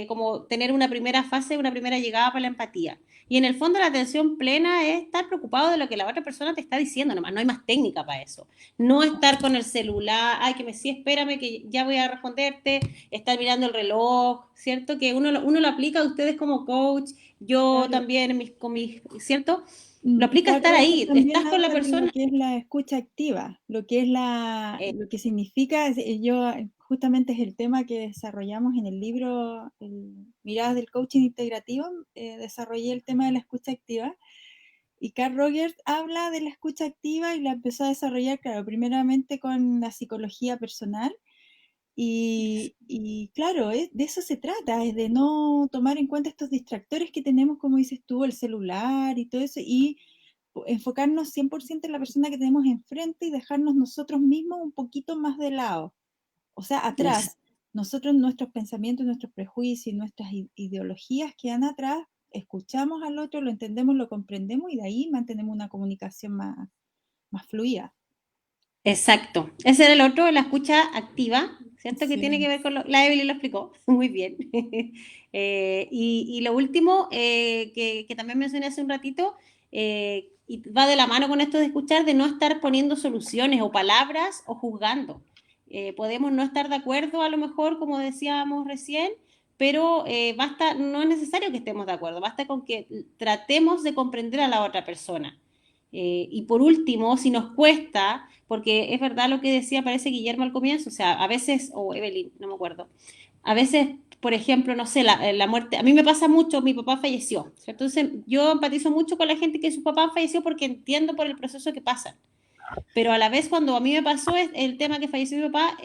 como tener una primera fase, una primera llegada para la empatía. Y en el fondo la atención plena es estar preocupado de lo que la otra persona te está diciendo, nomás, no hay más técnica para eso. No estar con el celular, ay, sí, espérame que ya voy a responderte, estar mirando el reloj, ¿cierto? Que uno lo aplica a ustedes como coach, yo Claro. también con mis, ¿cierto? Lo aplica a Carl estar Rogers ahí, también estás con la habla de persona. lo que es la escucha activa, lo que es lo que significa, justamente es el tema que desarrollamos en el libro Miradas del Coaching Integrativo, desarrollé el tema de la escucha activa, y Carl Rogers habla de la escucha activa y la empezó a desarrollar, claro, primeramente con la psicología personal, y claro, de eso se trata, es de no tomar en cuenta estos distractores que tenemos, como dices tú, el celular y todo eso, y enfocarnos 100% en la persona que tenemos enfrente y dejarnos nosotros mismos un poquito más de lado, o sea, atrás. Nosotros, nuestros pensamientos, nuestros prejuicios, nuestras ideologías quedan atrás, escuchamos al otro, lo entendemos, lo comprendemos y de ahí mantenemos una comunicación más fluida. Exacto. Ese era el otro, la escucha activa, ¿cierto? Que Sí. tiene que ver con la Evelyn lo explicó muy bien. Y lo último, que también mencioné hace un ratito, y va de la mano con esto de escuchar, de no estar poniendo soluciones o palabras o juzgando. Podemos no estar de acuerdo, a lo mejor, como decíamos recién, pero basta, no es necesario que estemos de acuerdo, basta con que tratemos de comprender a la otra persona. Y por último, si nos cuesta, porque es verdad lo que decía, parece Guillermo al comienzo, o sea, a veces, o Evelyn, no me acuerdo, a veces, por ejemplo, no sé, la muerte, a mí me pasa mucho, mi papá falleció, ¿cierto? Entonces yo empatizo mucho con la gente que su papá falleció porque entiendo por el proceso que pasan, pero a la vez cuando a mí me pasó el tema que falleció mi papá,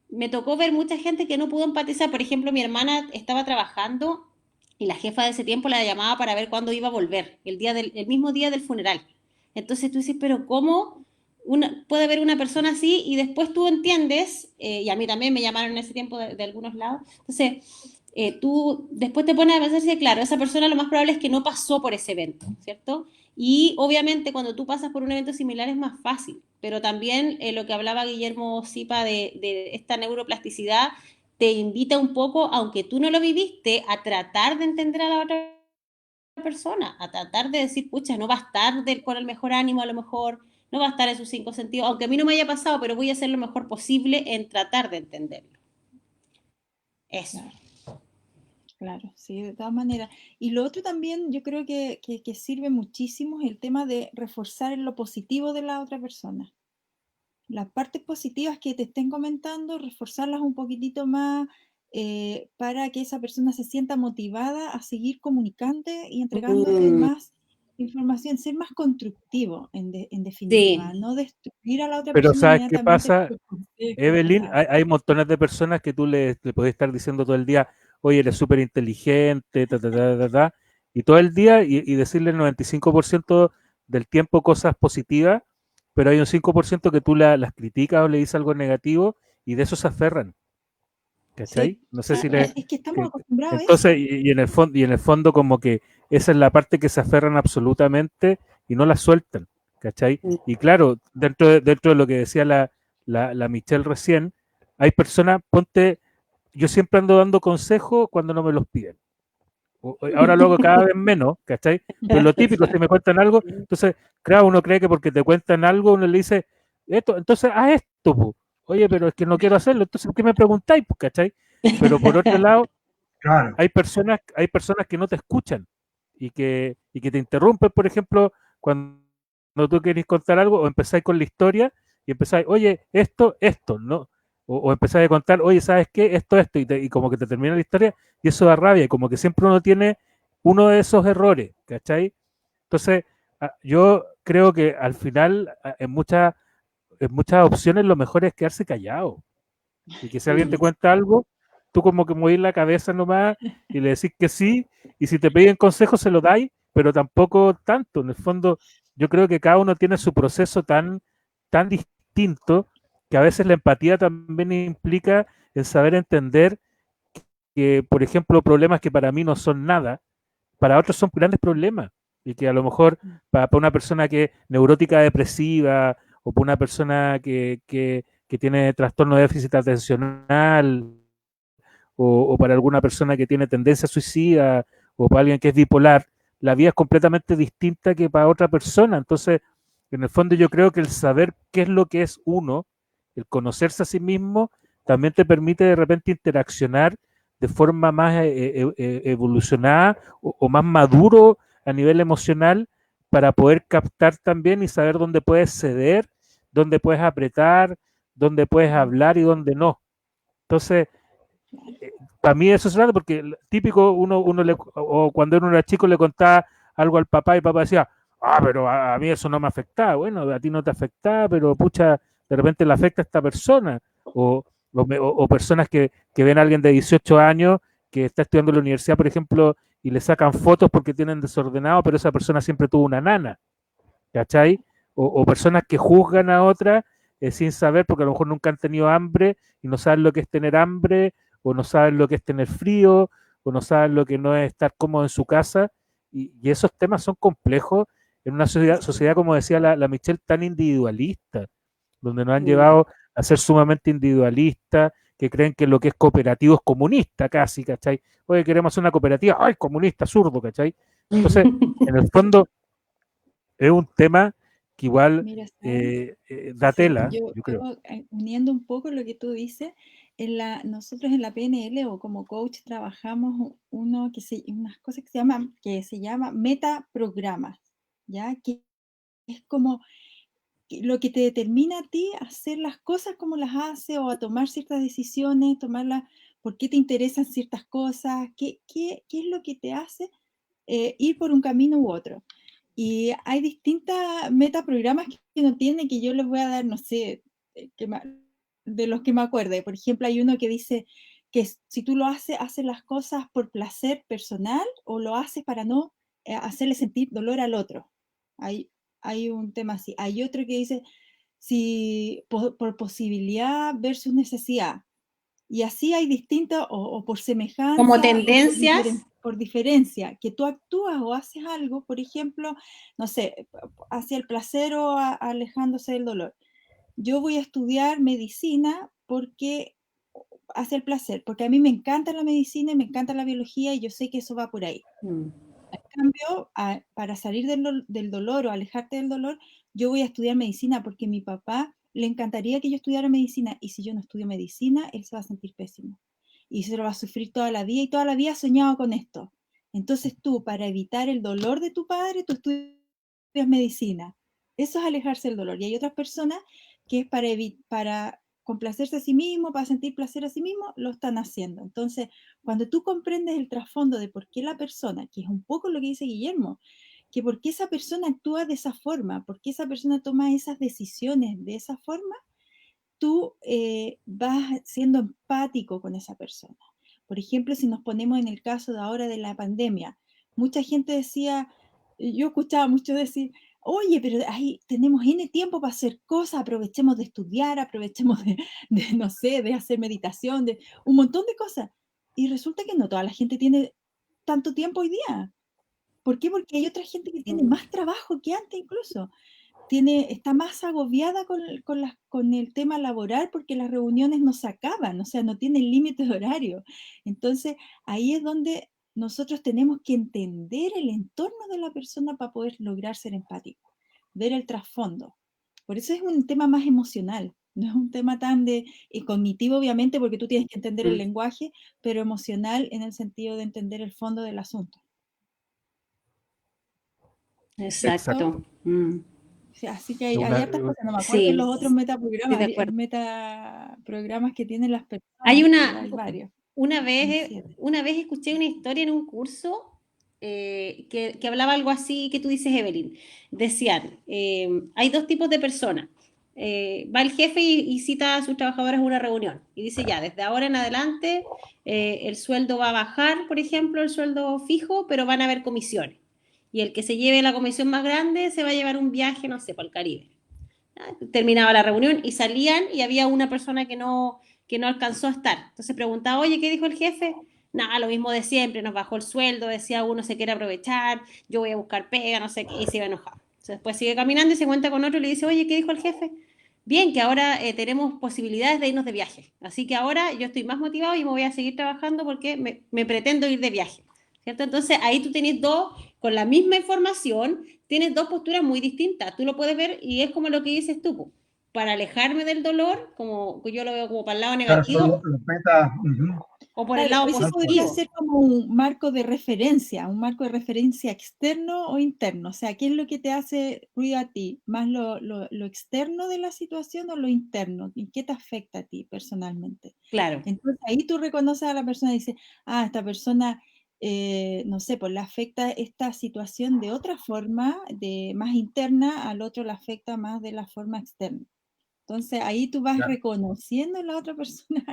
me tocó ver mucha gente que no pudo empatizar, por ejemplo, mi hermana estaba trabajando y la jefa de ese tiempo la llamaba para ver cuándo iba a volver, el mismo día del funeral. Entonces tú dices, pero ¿cómo puede haber una persona así? Y después tú entiendes, y a mí también me llamaron en ese tiempo de algunos lados, entonces tú después te pones a pensar si, claro, esa persona lo más probable es que no pasó por ese evento, ¿cierto? Y obviamente cuando tú pasas por un evento similar es más fácil, pero también lo que hablaba Guillermo Zipa de esta neuroplasticidad te invita un poco, aunque tú no lo viviste, a tratar de entender a la otra persona, a tratar de decir, pucha, no va a estar con el mejor ánimo a lo mejor, no va a estar en sus 5 sentidos, aunque a mí no me haya pasado, pero voy a hacer lo mejor posible en tratar de entenderlo. Eso. Claro, sí, de todas maneras. Y lo otro también, yo creo que sirve muchísimo es el tema de reforzar lo positivo de la otra persona. Las partes positivas que te estén comentando, reforzarlas un poquitito más para que esa persona se sienta motivada a seguir comunicando y entregándote más información, ser más constructivo en definitiva, Sí. no destruir a la otra Pero persona ¿sabes qué inmediatamente pasa, por consejo, Evelyn? cosas Hay montones de personas que tú le podés estar diciendo todo el día, oye, eres súper inteligente, y todo el día, y decirle el 95% del tiempo cosas positivas, pero hay un 5% que tú las criticas o le dices algo negativo y de eso se aferran. ¿Cachai? Sí. No sé si le... Es que estamos acostumbrados a Entonces, eso. y en el fondo como que esa es la parte que se aferran absolutamente y no la sueltan, ¿cachai? Y claro, dentro de lo que decía la Michelle recién, hay personas, ponte, yo siempre ando dando consejos cuando no me los piden. Ahora lo hago cada vez menos, ¿cachai? Pero lo típico, si me cuentan algo, entonces, claro, uno cree que porque te cuentan algo, uno le dice, esto, entonces haz esto, po. Oye, pero es que no quiero hacerlo, entonces, ¿por qué me preguntáis, pues, cachai? Pero por otro lado, Claro, hay personas que no te escuchan y que te interrumpen, por ejemplo, cuando tú querés contar algo o empezáis con la historia y empezáis, oye, esto, ¿no? O empezáis a contar, oye, ¿sabes qué? Esto, y como que te termina la historia y eso da rabia, y como que siempre uno tiene uno de esos errores, ¿cachai? Entonces, yo creo que al final, en muchas opciones, lo mejor es quedarse callado. Y que si alguien te cuenta algo, tú como que movís la cabeza nomás y le decís que sí, y si te piden consejo se lo dais, pero tampoco tanto. En el fondo, yo creo que cada uno tiene su proceso tan distinto que a veces la empatía también implica el saber entender que, por ejemplo, problemas que para mí no son nada, para otros son grandes problemas. Y que a lo mejor para una persona que es neurótica depresiva o para una persona que tiene trastorno de déficit atencional o para alguna persona que tiene tendencia suicida o para alguien que es bipolar, la vida es completamente distinta que para otra persona. Entonces, en el fondo yo creo que el saber qué es lo que es uno, el conocerse a sí mismo, también te permite de repente interaccionar de forma más evolucionada o más maduro a nivel emocional para poder captar también y saber dónde puedes ceder, dónde puedes apretar, dónde puedes hablar y dónde no. Entonces, para mí eso es raro porque típico o cuando uno era chico le contaba algo al papá y el papá decía, pero a mí eso no me afectaba. Bueno, a ti no te afectaba, pero pucha, de repente le afecta a esta persona. O personas que ven a alguien de 18 años que está estudiando en la universidad, por ejemplo, y le sacan fotos porque tienen desordenado, pero esa persona siempre tuvo una nana, ¿cachai? O personas que juzgan a otras sin saber, porque a lo mejor nunca han tenido hambre y no saben lo que es tener hambre, o no saben lo que es tener frío, o no saben lo que no es estar cómodo en su casa. Y esos temas son complejos en una sociedad, como decía la Michelle, tan individualista, donde nos han llevado a ser sumamente individualistas, que creen que lo que es cooperativo es comunista casi, ¿cachai? Oye, queremos hacer una cooperativa, ¡ay, comunista, zurdo!, ¿cachai? Entonces, en el fondo, es un tema que igual Mira, ¿sabes? da Sí, tela, yo, yo creo. yo uniendo un poco lo que tú dices, nosotros en la PNL o como coach trabajamos unas cosas que se llama metaprogramas, ¿ya? Que es como lo que te determina a ti a hacer las cosas como las hace o a tomar ciertas decisiones, por qué te interesan ciertas cosas, qué es lo que te hace ir por un camino u otro. Y hay distintas metaprogramas que uno tiene que yo les voy a dar, no sé, de los que me acuerde. Por ejemplo, hay uno que dice que si tú haces las cosas por placer personal o lo haces para no hacerle sentir dolor al otro. Hay, hay un tema así. Hay otro que dice si por posibilidad versus necesidad. Y así hay distintas, o por Como semejanza, o tendencias. por diferencia, que tú actúas o haces algo, por ejemplo, no sé, hacia el placer o alejándose del dolor. Yo voy a estudiar medicina porque hacia el placer, porque a mí me encanta la medicina y me encanta la biología y yo sé que eso va por ahí. En cambio, para salir del dolor o alejarte del dolor, yo voy a estudiar medicina porque a mi papá le encantaría que yo estudiara medicina y si yo no estudio medicina, él se va a sentir pésimo y se lo va a sufrir toda la vida y toda la vida ha soñado con esto. Entonces tú, para evitar el dolor de tu padre, tú estudias medicina. Eso es alejarse del dolor. Y hay otras personas que es para complacerse a sí mismo, para sentir placer a sí mismo, lo están haciendo. Entonces, cuando tú comprendes el trasfondo de por qué la persona, que es un poco lo que dice Guillermo, que por qué esa persona actúa de esa forma, por qué esa persona toma esas decisiones de esa forma, tú vas siendo empático con esa persona. Por ejemplo, si nos ponemos en el caso de ahora de la pandemia, mucha gente decía, yo escuchaba mucho decir, oye, pero ahí tenemos N tiempo para hacer cosas, aprovechemos de estudiar, aprovechemos no sé, de hacer meditación, de un montón de cosas. Y resulta que no toda la gente tiene tanto tiempo hoy día. ¿Por qué? Porque hay otra gente que tiene más trabajo que antes incluso. Está más agobiada con el tema laboral porque las reuniones no se acaban, o sea, no tienen límite de horario. Entonces, ahí es donde nosotros tenemos que entender el entorno de la persona para poder lograr ser empático, ver el trasfondo. Por eso es un tema más emocional, no es un tema tan cognitivo, obviamente, porque tú tienes que entender el lenguaje, pero emocional en el sentido de entender el fondo del asunto. Exacto. Sí, así que hay hartas cosas, no me acuerdo Sí, de los otros estoy de acuerdo. metaprogramas que tienen las personas, Hay pero hay varios. una vez siete. escuché una historia en un curso que hablaba algo así que tú dices, Evelyn. Decían, hay dos tipos de personas. Va el jefe y cita a sus trabajadores a una reunión y dice, ya, desde ahora en adelante el sueldo va a bajar, por ejemplo, el sueldo fijo, pero van a haber comisiones. Y el que se lleve la comisión más grande se va a llevar un viaje, no sé, para el Caribe. Terminaba la reunión y salían y había una persona que no alcanzó a estar. Entonces preguntaba, oye, ¿qué dijo el jefe? Nada, lo mismo de siempre, nos bajó el sueldo, decía uno se quiere aprovechar, yo voy a buscar pega, no sé qué, y se iba enojado. Entonces después sigue caminando y se cuenta con otro y le dice, oye, ¿qué dijo el jefe? Bien, que ahora tenemos posibilidades de irnos de viaje. Así que ahora yo estoy más motivado y me voy a seguir trabajando porque me pretendo ir de viaje. ¿Cierto? Entonces ahí tú tenés dos, con la misma información, tienes dos posturas muy distintas. Tú lo puedes ver y es como lo que dices tú. Para alejarme del dolor, como yo lo veo como para el lado Claro, son negativo, los betas. o por el Claro, lado ese podría positivo. ser como un marco de referencia externo o interno. O sea, ¿qué es lo que te hace ruido a ti? ¿Más lo externo de la situación o lo interno? ¿Y qué te afecta a ti personalmente? Claro. Entonces ahí tú reconoces a la persona y dices, esta persona, no sé, pues le afecta esta situación de otra forma, más interna, al otro le afecta más de la forma externa. Entonces ahí tú vas reconociendo en la otra persona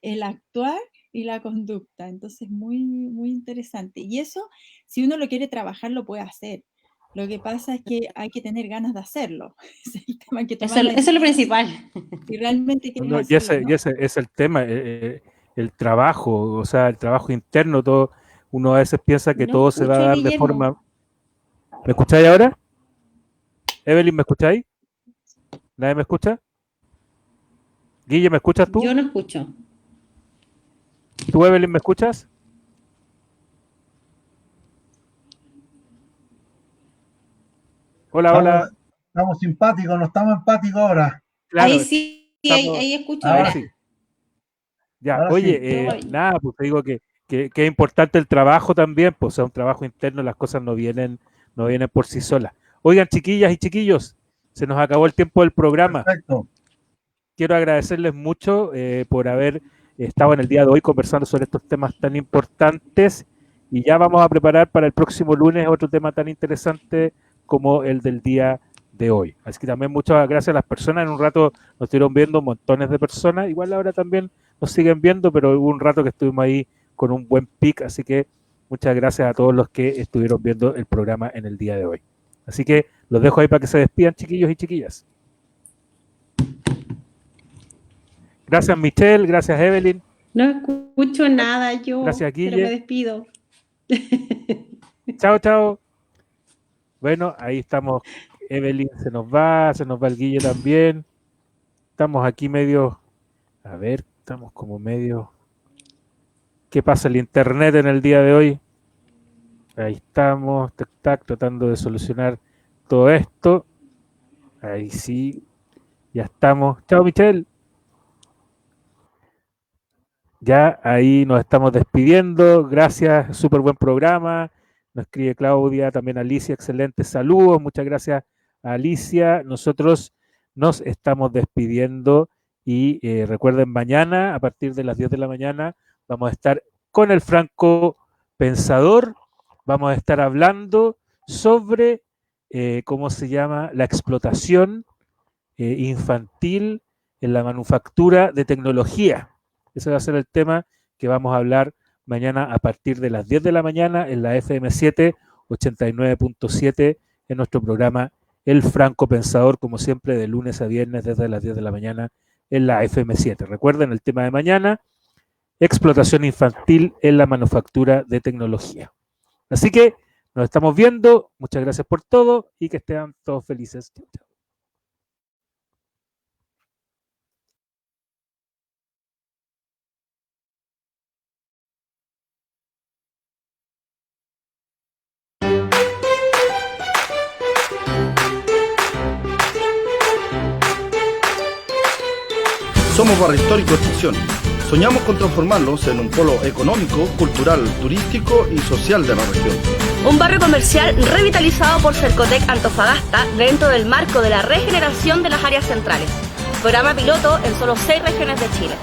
el actuar y la conducta. Entonces muy, muy interesante. Y eso, si uno lo quiere trabajar, lo puede hacer. Lo que pasa es que hay que tener ganas de hacerlo. Es el tema, hay que tomar la Eso es lo decisión. principal. Si realmente quieres No, hacerlo, ¿no? y ese es el tema, el trabajo, o sea, el trabajo interno, todo, uno a veces piensa que No todo se va a escucho a dar de Guillermo. forma... ¿Me escucháis ahora? Evelyn, ¿me escucháis? ¿Nadie me escucha? Guille, ¿me escuchas tú? Yo no escucho. ¿Tú, Evelyn, me escuchas? Hola, hola. Estamos simpáticos, no estamos empáticos ahora. Ahí Claro, sí, estamos... ahí escucho Ahí ahora. sí. Ya, Ahora sí. oye, nada, pues te digo que es importante el trabajo también, pues o sea, un trabajo interno, las cosas no vienen por sí solas. Oigan, chiquillas y chiquillos, se nos acabó el tiempo del programa. Perfecto. Quiero agradecerles mucho por haber estado en el día de hoy conversando sobre estos temas tan importantes y ya vamos a preparar para el próximo lunes otro tema tan interesante como el del día de hoy. Así que también muchas gracias a las personas. En un rato nos estuvieron viendo montones de personas. Igual ahora también nos siguen viendo, pero hubo un rato que estuvimos ahí con un buen pic. Así que muchas gracias a todos los que estuvieron viendo el programa en el día de hoy. Así que los dejo ahí para que se despidan, chiquillos y chiquillas. Gracias, Michelle. Gracias, Evelyn. No escucho nada yo, Gracias, pero me Guille. despido. Chao, chao. Bueno, ahí estamos. Evelyn se nos va el Guille también. Estamos aquí medio, a ver, estamos como medio. ¿Qué pasa el internet en el día de hoy? Ahí estamos, tac, tac, tratando de solucionar todo esto. Ahí sí, ya estamos. Chao, Michelle. Ya ahí nos estamos despidiendo. Gracias, súper buen programa. Nos escribe Claudia, también Alicia, excelente. Saludos, muchas gracias a Alicia. Nosotros nos estamos despidiendo y recuerden, mañana a partir de las 10 de la mañana vamos a estar con el Franco Pensador. Vamos a estar hablando sobre, ¿cómo se llama?, la explotación infantil en la manufactura de tecnología. Ese va a ser el tema que vamos a hablar mañana a partir de las 10 de la mañana en la FM7 89.7 en nuestro programa el Franco Pensador, como siempre, de lunes a viernes desde las 10 de la mañana en la FM7. Recuerden el tema de mañana, explotación infantil en la manufactura de tecnología. Así que nos estamos viendo, muchas gracias por todo y que estén todos felices. Chau, chau. Somos Barrio Histórico Estación. Soñamos con transformarlos en un polo económico, cultural, turístico y social de la región. Un barrio comercial revitalizado por Cercotec Antofagasta dentro del marco de la regeneración de las áreas centrales. Programa piloto en solo 6 regiones de Chile.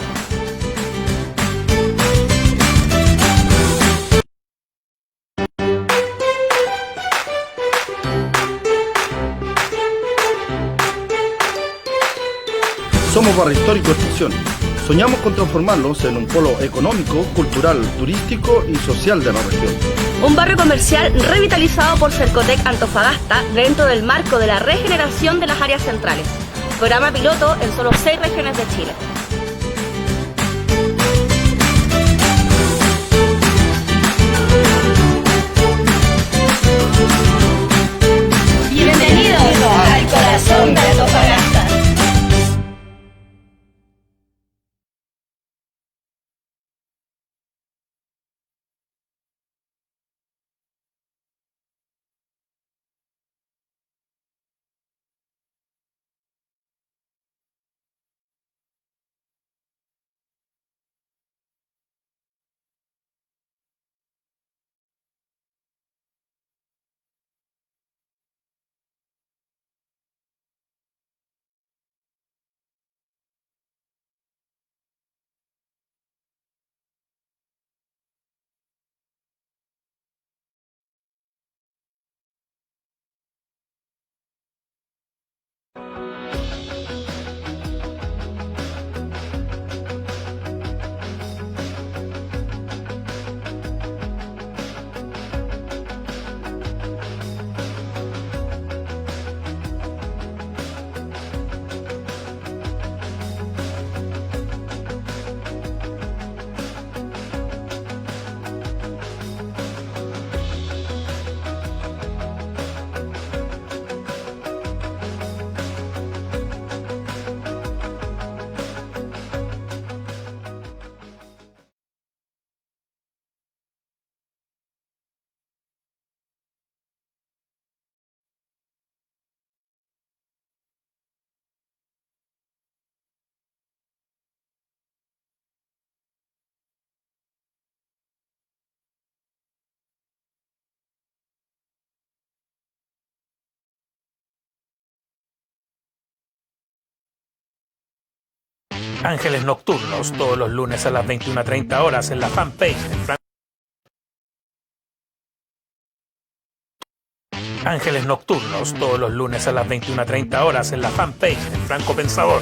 Somos Barrio Histórico Estación. Soñamos con transformarlos en un polo económico, cultural, turístico y social de la región. Un barrio comercial revitalizado por Cercotec Antofagasta dentro del marco de la regeneración de las áreas centrales. Programa piloto en solo 6 regiones de Chile. Bienvenidos al corazón de Antofagasta. Ángeles Nocturnos, todos los lunes a las 21:30 horas en la fanpage de Ángeles Nocturnos, todos los lunes a las 21:30 horas en la fanpage de Franco Pensador.